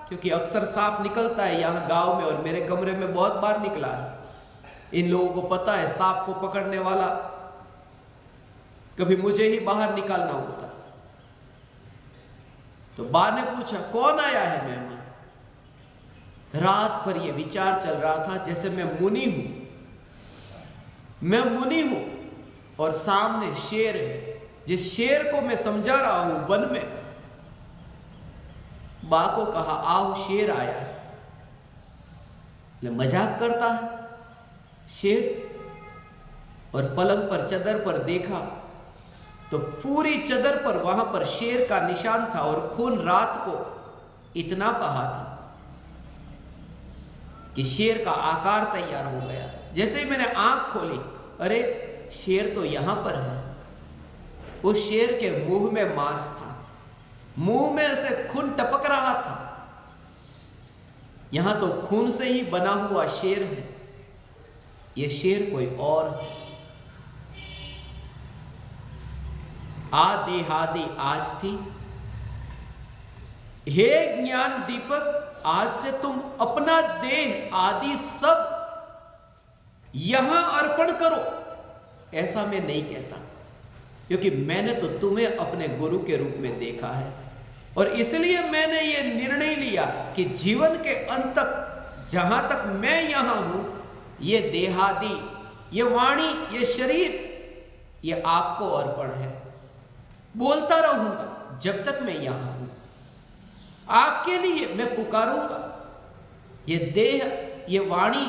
क्योंकि अक्सर सांप निकलता है यहाँ गांव में, और मेरे कमरे में बहुत बार निकला है। इन लोगों को पता है सांप को पकड़ने वाला कभी मुझे ही बाहर निकालना होता। तो बा ने पूछा कौन आया है मेहमान। रात भर ये विचार चल रहा था जैसे मैं मुनि हूं और सामने शेर है, जिस शेर को मैं समझा रहा हूं वन में। बा को कहा आओ शेर आया है। मजाक करता है शेर। और पलंग पर चदर पर देखा तो पूरी चदर पर वहां पर शेर का निशान था और खून रात को इतना बहा था कि शेर का आकार तैयार हो गया था। जैसे ही मैंने आंख खोली, अरे शेर तो यहां पर है। उस शेर के मुंह में मांस था, मुंह में से खून टपक रहा था। यहां तो खून से ही बना हुआ शेर है, यह शेर कोई और है। आदि आज थी। हे ज्ञान दीपक, आज से तुम अपना देह आदि सब यहां अर्पण करो। ऐसा मैं नहीं कहता, क्योंकि मैंने तो तुम्हें अपने गुरु के रूप में देखा है और इसलिए मैंने ये निर्णय लिया कि जीवन के अंत तक जहां तक मैं यहां हूं, ये देहादि, ये वाणी, ये शरीर, ये आपको अर्पण है। बोलता रहूंगा जब तक मैं यहां हूं, आपके लिए मैं पुकारूंगा। ये देह, ये वाणी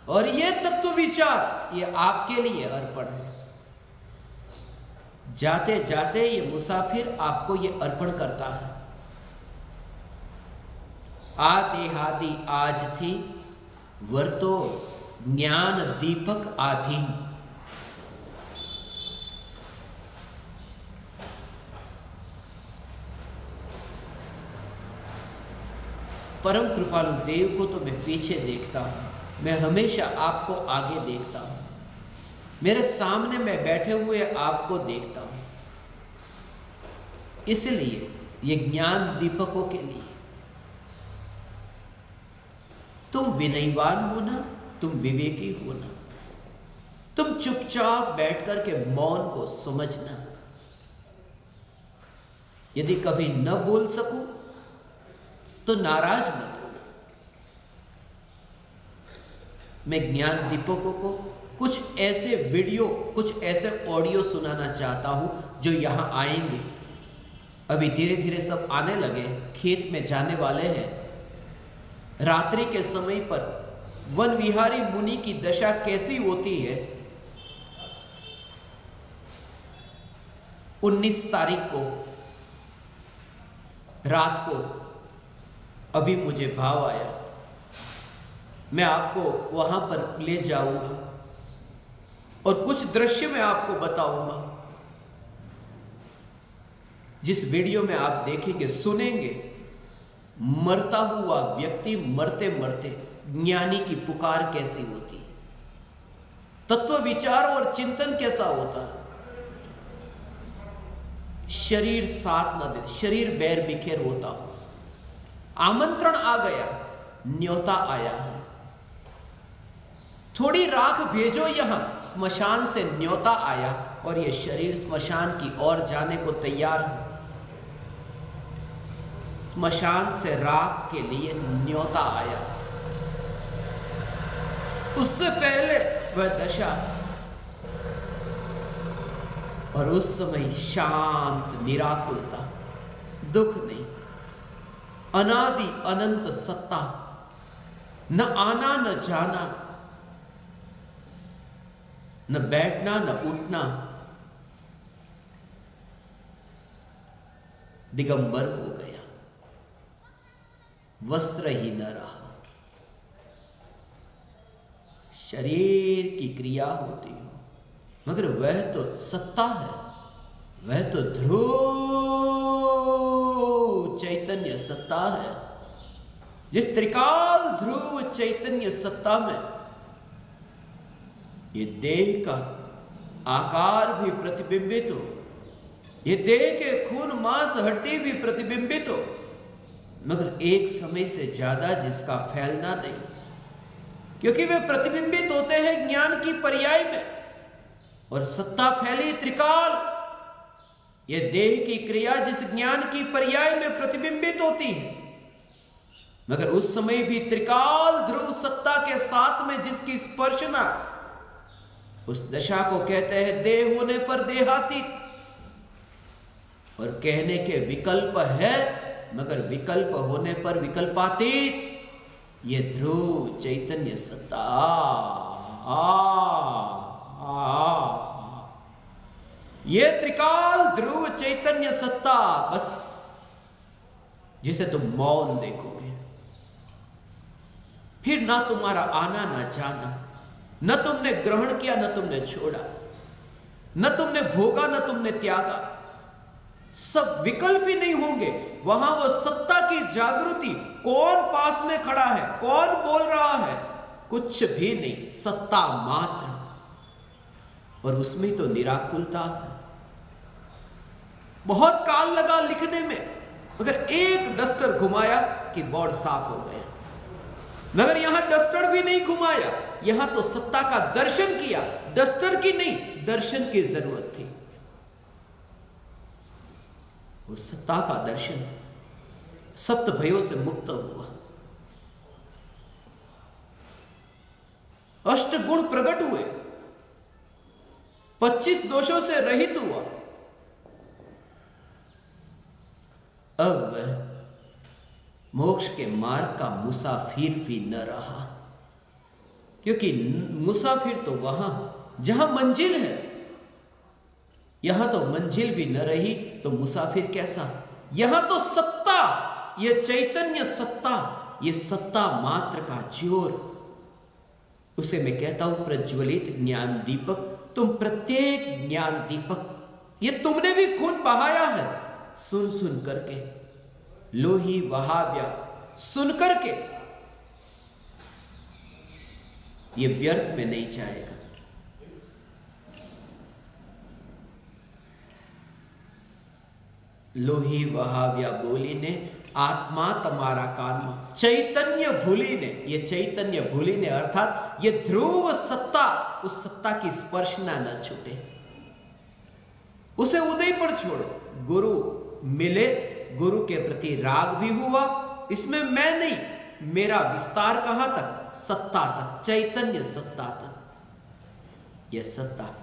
और ये तत्व विचार, ये आपके लिए अर्पण है। जाते जाते ये मुसाफिर आपको ये अर्पण करता है। आदेहादि आज थी, वर्तो ज्ञान दीपक आधीन। परम कृपालु देव को तो मैं पीछे देखता हूं, मैं हमेशा आपको आगे देखता हूं, मेरे सामने में बैठे हुए आपको देखता हूं। इसलिए ये ज्ञान दीपकों के लिए तुम विनयवान होना, तुम विवेकी होना, तुम चुपचाप बैठ कर के मौन को समझना। यदि कभी न बोल सकूं तो नाराज मत होना। मैं ज्ञान दीपकों को कुछ ऐसे वीडियो, कुछ ऐसे ऑडियो सुनाना चाहता हूं जो यहां आएंगे। अभी धीरे धीरे सब आने लगे, खेत में जाने वाले हैं। रात्रि के समय पर वन विहारी मुनि की दशा कैसी होती है, 19 तारीख को रात को अभी मुझे भाव आया। मैं आपको वहां पर ले जाऊंगा और कुछ दृश्य मैं आपको बताऊंगा। जिस वीडियो में आप देखेंगे, सुनेंगे, मरता हुआ व्यक्ति मरते मरते ज्ञानी की पुकार कैसी होती है, तत्व विचार और चिंतन कैसा होता है। शरीर साथ न दे, शरीर बैर बिखेर होता हो। आमंत्रण आ गया, न्योता आया है, थोड़ी राख भेजो यहां। स्मशान से न्योता आया और यह शरीर स्मशान की ओर जाने को तैयार है। स्मशान से राख के लिए न्योता आया। उससे पहले वह दशा, और उस समय शांत निराकुलता, दुख नहीं, अनादि अनंत सत्ता, न आना न जाना, न बैठना न उठना, दिगंबर हो गया, वस्त्र ही न रहा। शरीर की क्रिया होती हो, मगर वह तो सत्ता है, वह तो ध्रुव चैतन्य सत्ता है। जिस त्रिकाल ध्रुव चैतन्य सत्ता में ये देह का आकार भी प्रतिबिंबित हो, ये देह के खून मांस हड्डी भी प्रतिबिंबित हो, मगर एक समय से ज्यादा जिसका फैलना नहीं, क्योंकि वे प्रतिबिंबित होते हैं ज्ञान की पर्याय में। और सत्ता फैली त्रिकाल, ये देह की क्रिया जिस ज्ञान की पर्याय में प्रतिबिंबित होती है, मगर उस समय भी त्रिकाल ध्रुव सत्ता के साथ में जिसकी स्पर्शना, उस दशा को कहते हैं देह होने पर देहातीत। और कहने के विकल्प है, मगर विकल्प होने पर विकल्पातीत। ये ध्रुव चैतन्य सत्ता ये त्रिकाल ध्रुव चैतन्य सत्ता, बस जिसे तुम मौन देखोगे, फिर ना तुम्हारा आना ना जाना, न तुमने ग्रहण किया न तुमने छोड़ा, न तुमने भोगा न तुमने त्यागा, सब विकल्प ही नहीं होंगे। वहां वो सत्ता की जागृति, कौन पास में खड़ा है, कौन बोल रहा है, कुछ भी नहीं, सत्ता मात्र। और उसमें तो निराकुलता है। बहुत काल लगा लिखने में, मगर एक डस्टर घुमाया कि बोर्ड साफ हो गया। मगर यहां डस्टर भी नहीं घुमाया, यहां तो सत्ता का दर्शन किया, डस्टर की नहीं, दर्शन की जरूरत थी। वो सत्ता का दर्शन सप्त भयों से मुक्त हुआ, अष्ट गुण प्रकट हुए, 25 दोषों से रहित हुआ। अब वह मोक्ष के मार्ग का मुसाफिर भी न रहा, क्योंकि मुसाफिर तो वहां जहां मंजिल है, यहां तो मंजिल भी न रही तो मुसाफिर कैसा। यहां तो सत्ता, ये चैतन्य सत्ता, ये सत्ता मात्र का जोर, उसे मैं कहता हूं प्रज्वलित ज्ञान दीपक। तुम प्रत्येक ज्ञान दीपक, ये तुमने भी खून बहाया है सुन सुन करके, लोही वहाव्या सुन करके, ये व्यर्थ में नहीं जाएगा। लोही वहाव्या बोली ने आत्मा तमारा कानमा, चैतन्य भूली ने, ये चैतन्य भूली ने अर्थात ये ध्रुव सत्ता, उस सत्ता की स्पर्शना न छूटे, उसे उदय पर छोड़ो। गुरु मिले, गुरु के प्रति राग भी हुआ, इसमें मैं नहीं, मेरा विस्तार कहां तक, सत्ता तक, चैतन्य सत्ता तक। यह सत्ता,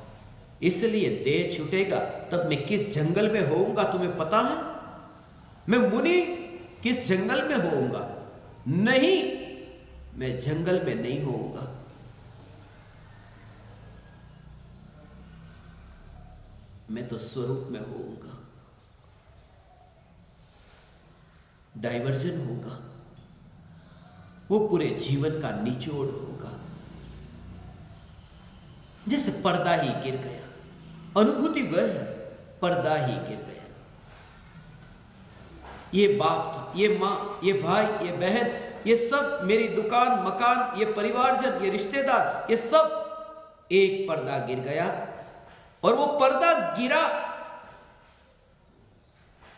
इसलिए देह छूटेगा तब मैं किस जंगल में होऊंगा तुम्हें पता है? मैं मुनि किस जंगल में होऊंगा? नहीं, मैं जंगल में नहीं होऊंगा। मैं तो स्वरूप में होऊंगा। डाइवर्जन होगा, वो पूरे जीवन का निचोड़ होगा। जैसे पर्दा ही गिर गया, अनुभूति वह है, पर्दा ही गिर गया। ये बाप था, ये माँ, ये भाई, ये बहन, ये सब मेरी दुकान, मकान, ये परिवारजन, ये रिश्तेदार, ये सब एक पर्दा गिर गया। और वो पर्दा गिरा,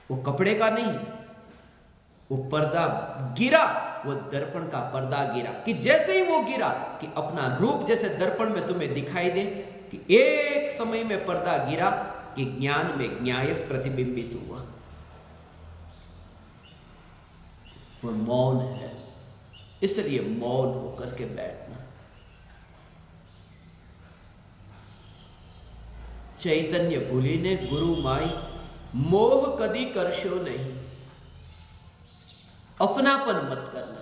वो कपड़े का नहीं, वो पर्दा गिरा, वो दर्पण का पर्दा गिरा। कि जैसे ही वो गिरा कि अपना रूप जैसे दर्पण में तुम्हें दिखाई दे, कि एक समय में पर्दा गिरा कि ज्ञान में ज्ञायक प्रतिबिंबित हुआ। वो मौन है, इसलिए मौन होकर के बैठना। चैतन्य भूली ने गुरु माई मोह कदी करशो नहीं, अपनापन मत करना।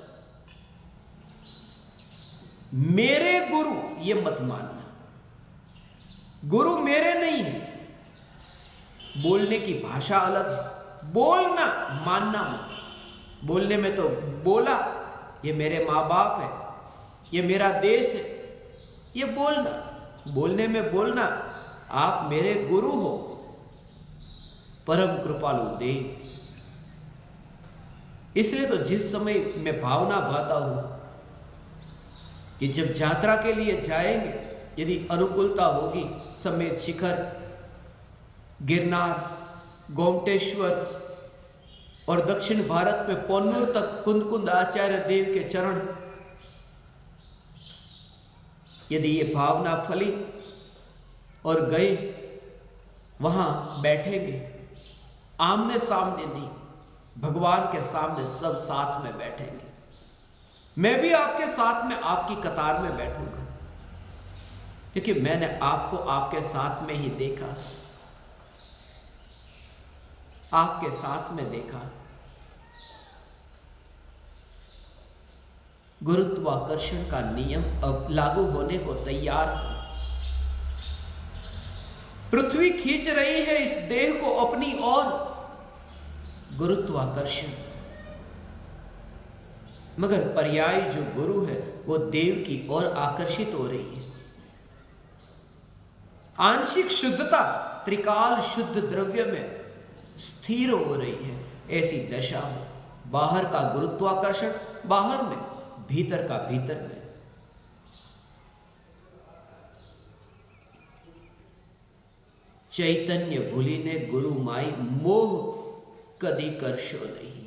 मेरे गुरु ये मत मानना, गुरु मेरे नहीं है। बोलने की भाषा अलग है, बोलना, मानना मत। बोलने में तो बोला, ये मेरे माँ बाप है, ये मेरा देश है, ये बोलना, बोलने में बोलना, आप मेरे गुरु हो, परम कृपालु देव। इसलिए तो जिस समय मैं भावना भाता हूं कि जब यात्रा के लिए जाएंगे, यदि अनुकूलता होगी, समेत शिखर, गिरनार, गोमटेश्वर और दक्षिण भारत में पोन्नूर तक कुंद आचार्य देव के चरण, यदि ये भावना फली और गए, वहां बैठेंगे, आमने सामने नहीं, भगवान के सामने सब साथ में बैठेंगे। मैं भी आपके साथ में आपकी कतार में बैठूंगा, क्योंकि मैंने आपको आपके साथ में ही देखा, आपके साथ में देखा। गुरुत्वाकर्षण का नियम अब लागू होने को तैयार है। पृथ्वी खींच रही है इस देह को अपनी ओर, गुरुत्वाकर्षण। मगर पर्याय जो गुरु है वो देव की ओर आकर्षित हो रही है। आंशिक शुद्धता त्रिकाल शुद्ध द्रव्य में स्थिर हो रही है। ऐसी दशा हो, बाहर का गुरुत्वाकर्षण बाहर में, भीतर का भीतर में। चैतन्य भूली ने गुरु माई मोह कदी करशो नहीं,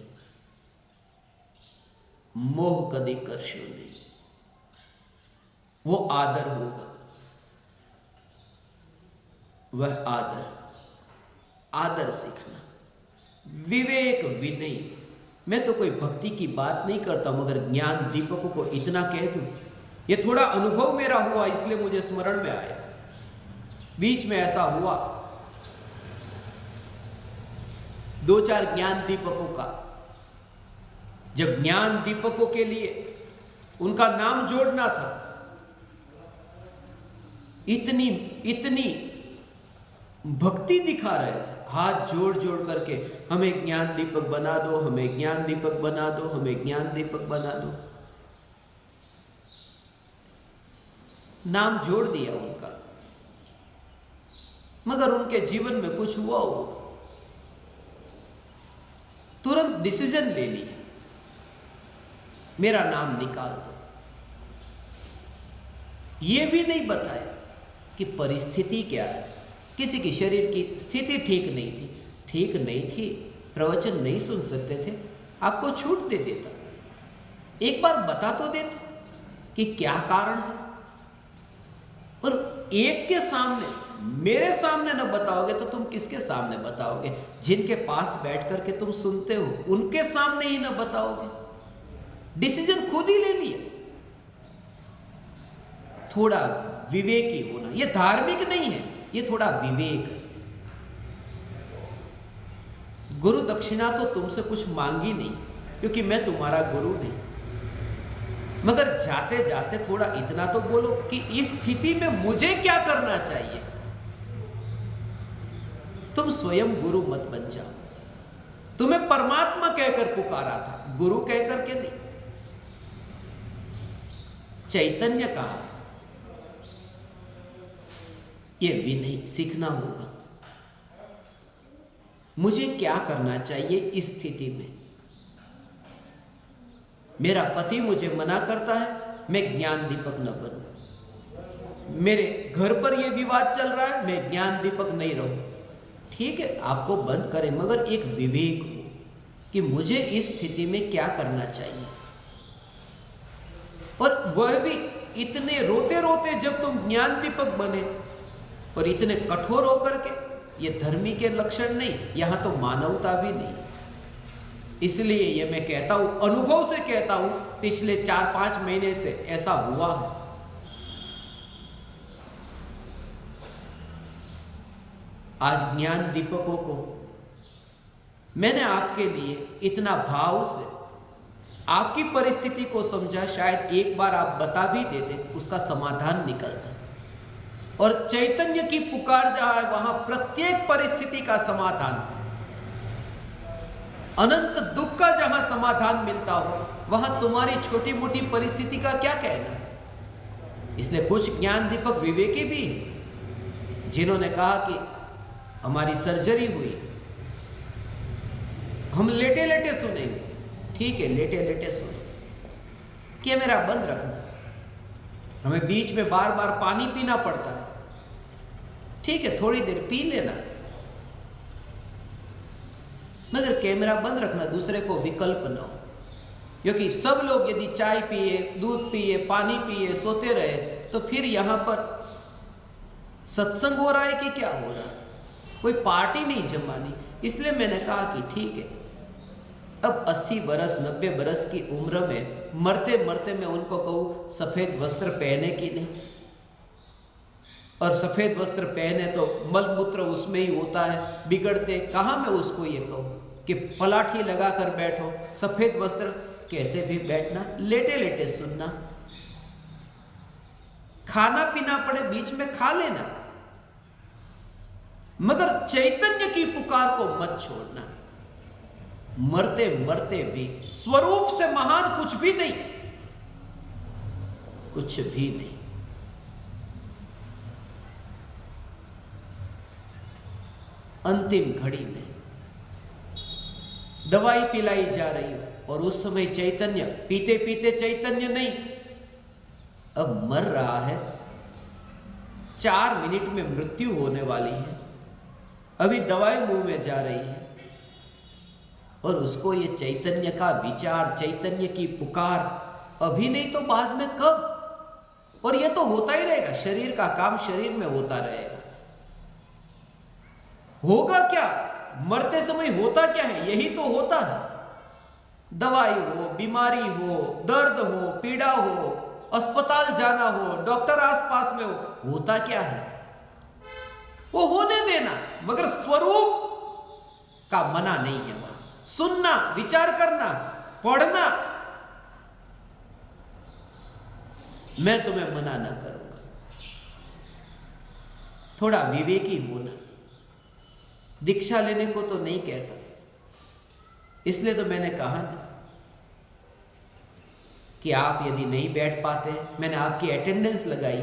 मोह कदी करशो नहीं। वो आदर होगा, वह आदर, आदर सीखना, विवेक विनय। मैं तो कोई भक्ति की बात नहीं करता, मगर ज्ञान दीपकों को इतना कह दूं, ये थोड़ा अनुभव मेरा हुआ इसलिए मुझे स्मरण में आया। बीच में ऐसा हुआ, 2-4 ज्ञान दीपकों का, जब ज्ञान दीपकों के लिए उनका नाम जोड़ना था, इतनी इतनी भक्ति दिखा रहे थे, हाथ जोड़ जोड़ करके, हमें ज्ञान दीपक बना दो, हमें ज्ञान दीपक बना दो, हमें ज्ञान दीपक बना दो। नाम जोड़ दिया उनका, मगर उनके जीवन में कुछ हुआ होगा। तुरंत डिसीजन ले लिया, मेरा नाम निकाल दो। यह भी नहीं बताया कि परिस्थिति क्या है। किसी की शरीर की स्थिति ठीक नहीं थी, ठीक नहीं थी, प्रवचन नहीं सुन सकते थे, आपको छूट दे देता, एक बार बता तो देता कि क्या कारण है। और एक के सामने, मेरे सामने न बताओगे तो तुम किसके सामने बताओगे? जिनके पास बैठ करके तुम सुनते हो उनके सामने ही न बताओगे। डिसीजन खुद ही ले लिया। थोड़ा विवेकी होना, यह धार्मिक नहीं है, ये थोड़ा विवेक है। गुरु दक्षिणा तो तुमसे कुछ मांगी नहीं, क्योंकि मैं तुम्हारा गुरु नहीं, मगर जाते जाते थोड़ा इतना तो बोलो कि इस स्थिति में मुझे क्या करना चाहिए। तुम स्वयं गुरु मत बन जाओ। तुम्हें परमात्मा कहकर पुकारा था, गुरु कहकर के नहीं। चैतन्य कहा था, यह विनय सीखना होगा। मुझे क्या करना चाहिए इस स्थिति में? मेरा पति मुझे मना करता है मैं ज्ञान दीपक न बनूं। मेरे घर पर यह विवाद चल रहा है, मैं ज्ञान दीपक नहीं रहूं। ठीक है, आपको बंद करें, मगर एक विवेक हो कि मुझे इस स्थिति में क्या करना चाहिए। और वह भी इतने रोते रोते जब तुम ज्ञान दीपक बने, और इतने कठोर होकर के, ये धर्मी के लक्षण नहीं, यहां तो मानवता भी नहीं। इसलिए ये मैं कहता हूं, अनुभव से कहता हूं, पिछले 4-5 महीने से ऐसा हुआ है। आज ज्ञान दीपकों को मैंने आपके लिए इतना भाव से आपकी परिस्थिति को समझा, शायद एक बार आप बता भी देते, उसका समाधान निकलता। और चैतन्य की पुकार जहां है वहां प्रत्येक परिस्थिति का समाधान, अनंत दुख का जहां समाधान मिलता हो, वहां तुम्हारी छोटी मोटी परिस्थिति का क्या कहना। इसलिए कुछ ज्ञान दीपक विवेकी भी हैं, जिन्होंने कहा कि हमारी सर्जरी हुई, हम लेटे लेटे सुनेंगे। ठीक है, लेटे लेटे सुनो, कैमरा बंद रखना। हमें बीच में बार बार पानी पीना पड़ता है, ठीक है, थोड़ी देर पी लेना, मगर कैमरा बंद रखना, दूसरे को विकल्प न हो। क्योंकि सब लोग यदि चाय पिए, दूध पिए, पानी पिए, सोते रहे, तो फिर यहां पर सत्संग हो रहा है कि क्या हो रहा है? कोई पार्टी नहीं जमानी। इसलिए मैंने कहा कि ठीक है, अब 80 बरस 90 बरस की उम्र में मरते मरते मैं उनको कहूँ सफ़ेद वस्त्र पहने कि नहीं, और सफ़ेद वस्त्र पहने तो मलमूत्र उसमें ही होता है, बिगड़ते कहाँ मैं उसको ये कहूँ कि पलाठी लगा कर बैठो। सफ़ेद वस्त्र कैसे भी बैठना, लेटे लेटे सुनना, खाना पीना पड़े बीच में खा लेना, मगर चैतन्य की पुकार को मत छोड़ना। मरते मरते भी स्वरूप से महान कुछ भी नहीं, कुछ भी नहीं। अंतिम घड़ी में दवाई पिलाई जा रही हो और उस समय चैतन्य, पीते पीते चैतन्य नहीं, अब मर रहा है, 4 मिनट में मृत्यु होने वाली है, अभी दवाई मुंह में जा रही है, और उसको ये चैतन्य का विचार, चैतन्य की पुकार अभी नहीं तो बाद में कब? और ये तो होता ही रहेगा, शरीर का काम शरीर में होता रहेगा। होगा क्या? मरते समय होता क्या है? यही तो होता है। दवाई हो, बीमारी हो, दर्द हो, पीड़ा हो, अस्पताल जाना हो, डॉक्टर आसपास में हो, होता क्या है? वो होने देना, मगर स्वरूप का मना नहीं है। वहां सुनना, विचार करना, पढ़ना, मैं तुम्हें मना ना करूंगा। थोड़ा विवेकी होना, दीक्षा लेने को तो नहीं कहता, इसलिए तो मैंने कहा ना कि आप यदि नहीं बैठ पाते, मैंने आपकी अटेंडेंस लगाई,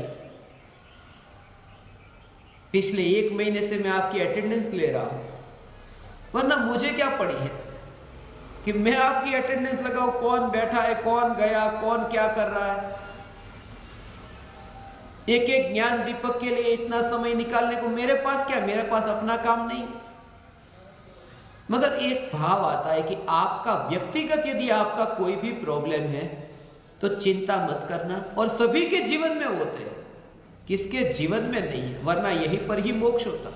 पिछले 1 महीने से मैं आपकी अटेंडेंस ले रहा हूं, वरना मुझे क्या पड़ी है कि मैं आपकी अटेंडेंस लगाऊं, कौन बैठा है, कौन गया, कौन क्या कर रहा है। एक एक ज्ञान दीपक के लिए इतना समय निकालने को मेरे पास क्या, मेरे पास अपना काम नहीं है। मगर एक भाव आता है कि आपका व्यक्तिगत यदि आपका कोई भी प्रॉब्लम है तो चिंता मत करना, और सभी के जीवन में होते हैं, किसके जीवन में नहीं है, वरना यहीं पर ही मोक्ष होता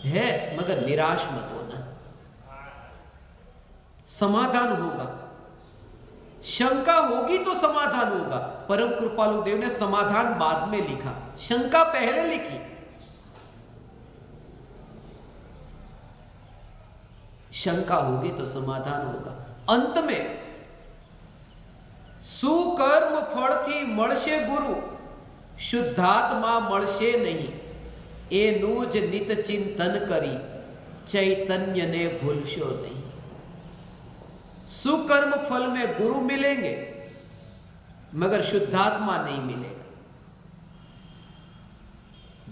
है। मगर निराश मत होना, समाधान होगा। शंका होगी तो समाधान होगा। परम कृपालु देव ने समाधान बाद में लिखा, शंका पहले लिखी। शंका होगी तो समाधान होगा। अंत में सुकर्म फड़थी मळशे गुरु, शुद्धात्मा मळशे नहीं, ए नूज नित चिंतन करी, चैतन्य ने भूलशो नहीं। सुकर्म फल में गुरु मिलेंगे, मगर शुद्धात्मा नहीं मिलेगा।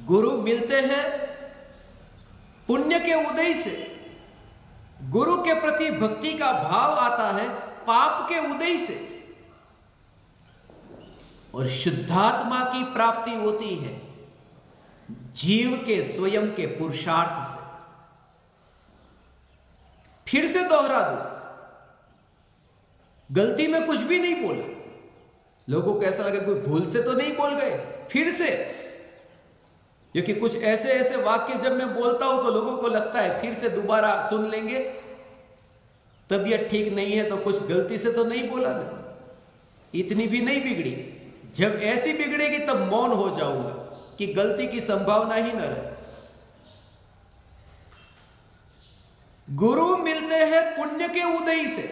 गुरु मिलते हैं पुण्य के उदय से, गुरु के प्रति भक्ति का भाव आता है पाप के उदय से, और शुद्धात्मा की प्राप्ति होती है जीव के स्वयं के पुरुषार्थ से। फिर से दोहरा दो, गलती में कुछ भी नहीं बोला, लोगों को ऐसा लगे कोई भूल से तो नहीं बोल गए। फिर से, क्योंकि कुछ ऐसे ऐसे वाक्य जब मैं बोलता हूं तो लोगों को लगता है फिर से दोबारा सुन लेंगे, तबीयत ठीक नहीं है तो कुछ गलती से तो नहीं बोला ना, इतनी भी नहीं बिगड़ी। जब ऐसी बिगड़ेगी तब मौन हो जाऊंगा कि गलती की संभावना ही न रहे। गुरु मिलते हैं पुण्य के उदय से,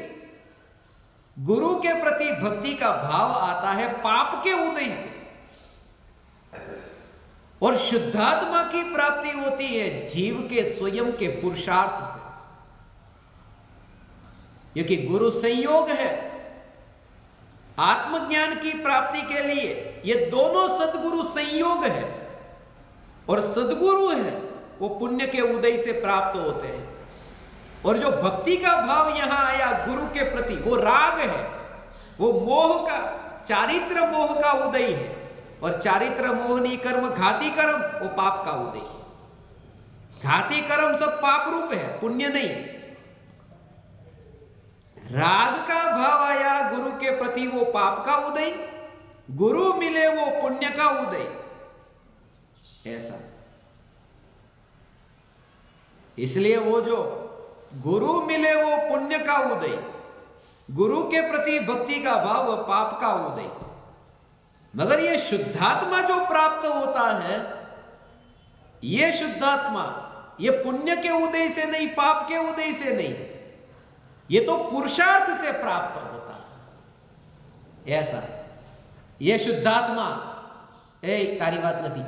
गुरु के प्रति भक्ति का भाव आता है पाप के उदय से, और शुद्धात्मा की प्राप्ति होती है जीव के स्वयं के पुरुषार्थ से। क्योंकि गुरु संयोग है आत्मज्ञान की प्राप्ति के लिए, ये दोनों सद्गुरु संयोग है, और सद्गुरु है वो पुण्य के उदय से प्राप्त होते हैं। और जो भक्ति का भाव यहां आया गुरु के प्रति, वो राग है, वो मोह का, चारित्र मोह का उदय है, और चारित्र मोहनी कर्म घाती कर्म, वो पाप का उदय। घाती कर्म सब पाप रूप है, पुण्य नहीं। राग का भाव आया गुरु के प्रति, वो पाप का उदय, गुरु मिले वो पुण्य का उदय। ऐसा इसलिए वो जो गुरु मिले वो पुण्य का उदय, गुरु के प्रति भक्ति का भाव पाप का उदय। मगर ये शुद्धात्मा जो प्राप्त होता है, ये शुद्धात्मा ये पुण्य के उदय से नहीं, पाप के उदय से नहीं, ये तो पुरुषार्थ से प्राप्त होता है। ऐसा ये शुद्धात्मा, ए तारी बात नहीं,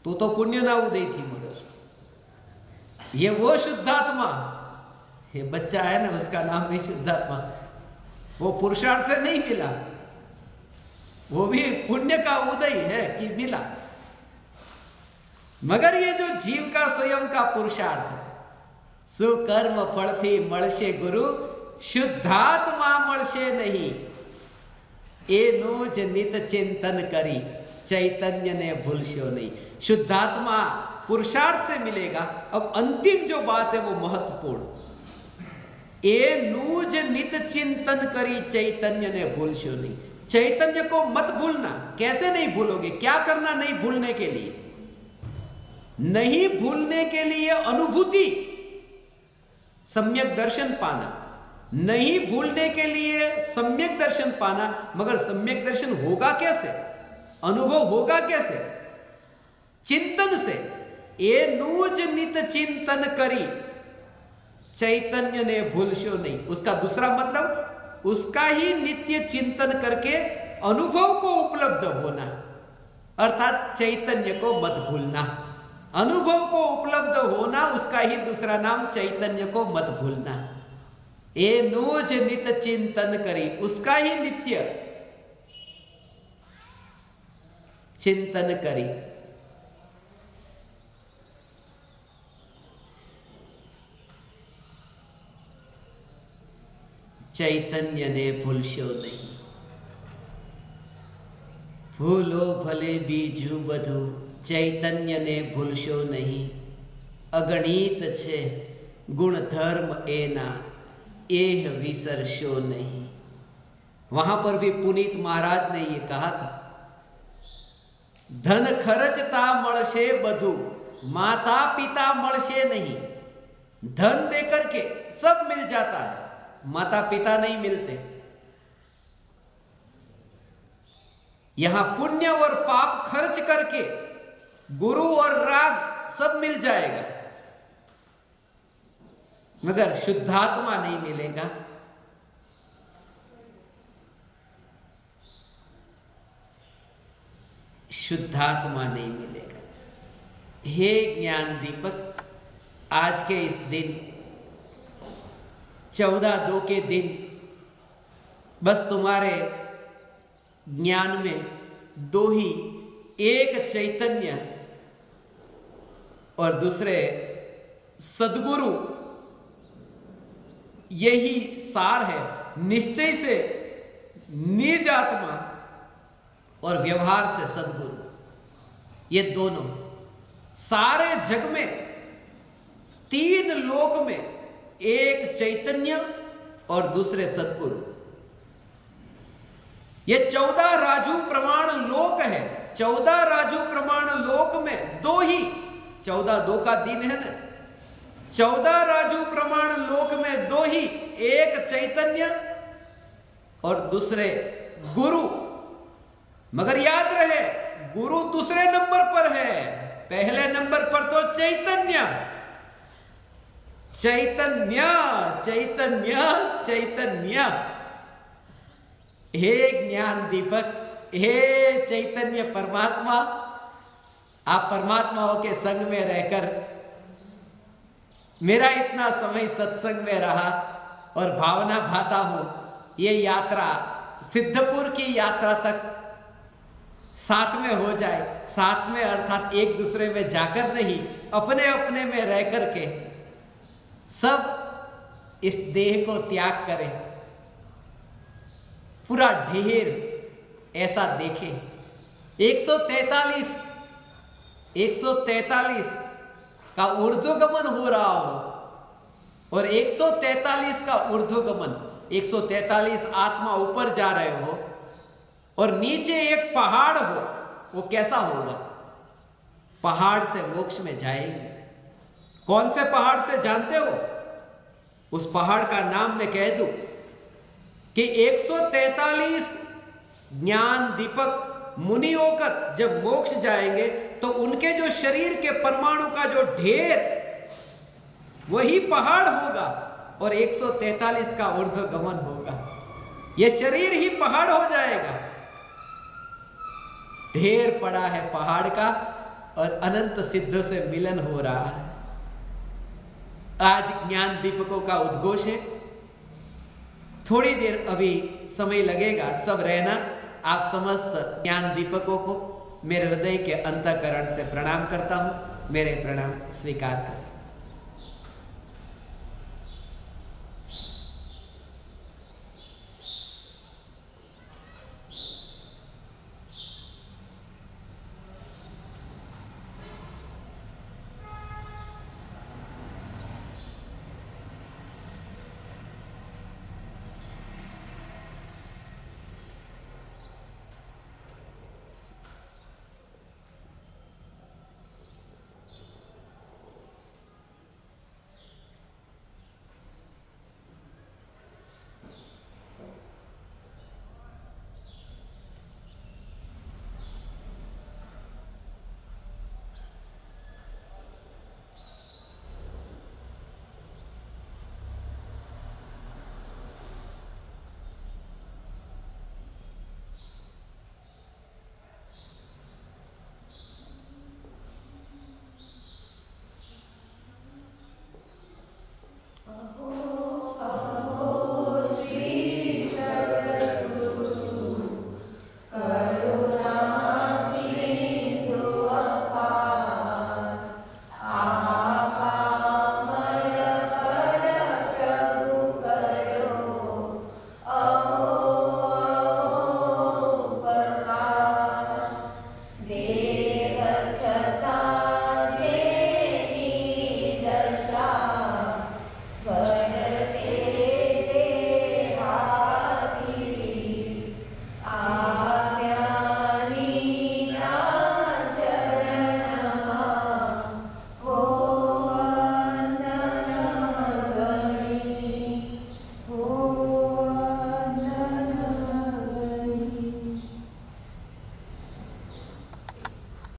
तू तो पुण्य ना उदय थी, मगर ये वो शुद्धात्मा, ये बच्चा है ना, उसका नाम भी शुद्धात्मा, वो पुरुषार्थ से नहीं मिला, वो भी पुण्य का उदय है कि मिला। मगर ये जो जीव का स्वयं का पुरुषार्थ है, सुकर्म फल थी मळशे गुरु, शुद्धात्मा मळशे नहीं, एनोज नित चिंतन करी, चैतन्य ने भूलशो नहीं। शुद्धात्मा पुरुषार्थ से मिलेगा। अब अंतिम जो बात है वो महत्वपूर्ण, एनोज नित चिंतन करी, चैतन्य ने भूलशो नहीं। चैतन्य को मत भूलना। कैसे नहीं भूलोगे? क्या करना नहीं भूलने के लिए? नहीं भूलने के लिए अनुभूति, सम्यक दर्शन पाना। नहीं भूलने के लिए सम्यक दर्शन पाना। मगर सम्यक दर्शन होगा कैसे? अनुभव होगा कैसे? चिंतन से। ए नूज नित चिंतन करी, चैतन्य ने भूलशो नहीं। उसका दूसरा मतलब उसका ही नित्य चिंतन करके अनुभव को उपलब्ध होना, अर्थात चैतन्य को मत भूलना। अनुभव को उपलब्ध होना, उसका ही दूसरा नाम चैतन्य को मत भूलना। ए नूज नित चिंतन करी, उसका ही नित्य चिंतन करी। चैतन्य ने भूलशो नहीं। भूलो भले बीजू बधु, चैतन्य ने भूलशो नहीं। अगणित छे गुण धर्म एना, एह विसरशो नहीं। वहां पर भी पुनीत महाराज ने ये कहा था, धन खर्चता मळशे बधु, माता पिता मळशे नहीं। धन देकर के सब मिल जाता है, माता पिता नहीं मिलते। यहां पुण्य और पाप खर्च करके गुरु और राग सब मिल जाएगा, मगर शुद्धात्मा नहीं मिलेगा। शुद्धात्मा नहीं मिलेगा। हे ज्ञान दीपक, आज के इस दिन 14/2 के दिन बस तुम्हारे ज्ञान में दो ही, एक चैतन्य और दूसरे सद्गुरु, यही सार है। निश्चय से निज आत्मा और व्यवहार से सद्गुरु, ये दोनों सारे जग में, 3 लोक में, एक चैतन्य और दूसरे सद्गुरु। ये 14 राजू प्रमाण लोक है। 14 राजू प्रमाण लोक में दो ही, 14/2 का दिन है ना, 14 राजू प्रमाण लोक में दो ही, एक चैतन्य और दूसरे गुरु। मगर याद रहे, गुरु दूसरे नंबर पर है, पहले नंबर पर तो चैतन्य। चैतन्य चैतन्य चैतन्य। हे ज्ञान दीपक, हे चैतन्य परमात्मा, आप परमात्माओं के संग में रहकर मेरा इतना समय सत्संग में रहा और भावना भाता हूं, ये यात्रा सिद्धपुर की यात्रा तक साथ में हो जाए। साथ में अर्थात एक दूसरे में जाकर नहीं, अपने अपने में रह करके सब इस देह को त्याग करें, पूरा ढेर ऐसा देखें। 143 का ऊर्ध्वगमन हो रहा हो और 143 का ऊर्ध्वगमन, 143 आत्मा ऊपर जा रहे हो और नीचे एक पहाड़ हो, वो कैसा होगा? पहाड़ से मोक्ष में जाएंगे। कौन से पहाड़ से जानते हो? उस पहाड़ का नाम मैं कह दूं कि 143 ज्ञान दीपक मुनि होकर जब मोक्ष जाएंगे तो उनके जो शरीर के परमाणु का जो ढेर वही पहाड़ होगा और 143 का ऊर्ध्वगमन होगा। यह शरीर ही पहाड़ हो जाएगा। ढेर पड़ा है पहाड़ का और अनंत सिद्धों से मिलन हो रहा है। आज ज्ञान दीपकों का उद्घोष है। थोड़ी देर अभी समय लगेगा, सब रहना। आप समस्त ज्ञान दीपकों को मेरे हृदय के अंतःकरण से प्रणाम करता हूं। मेरे प्रणाम स्वीकार करें।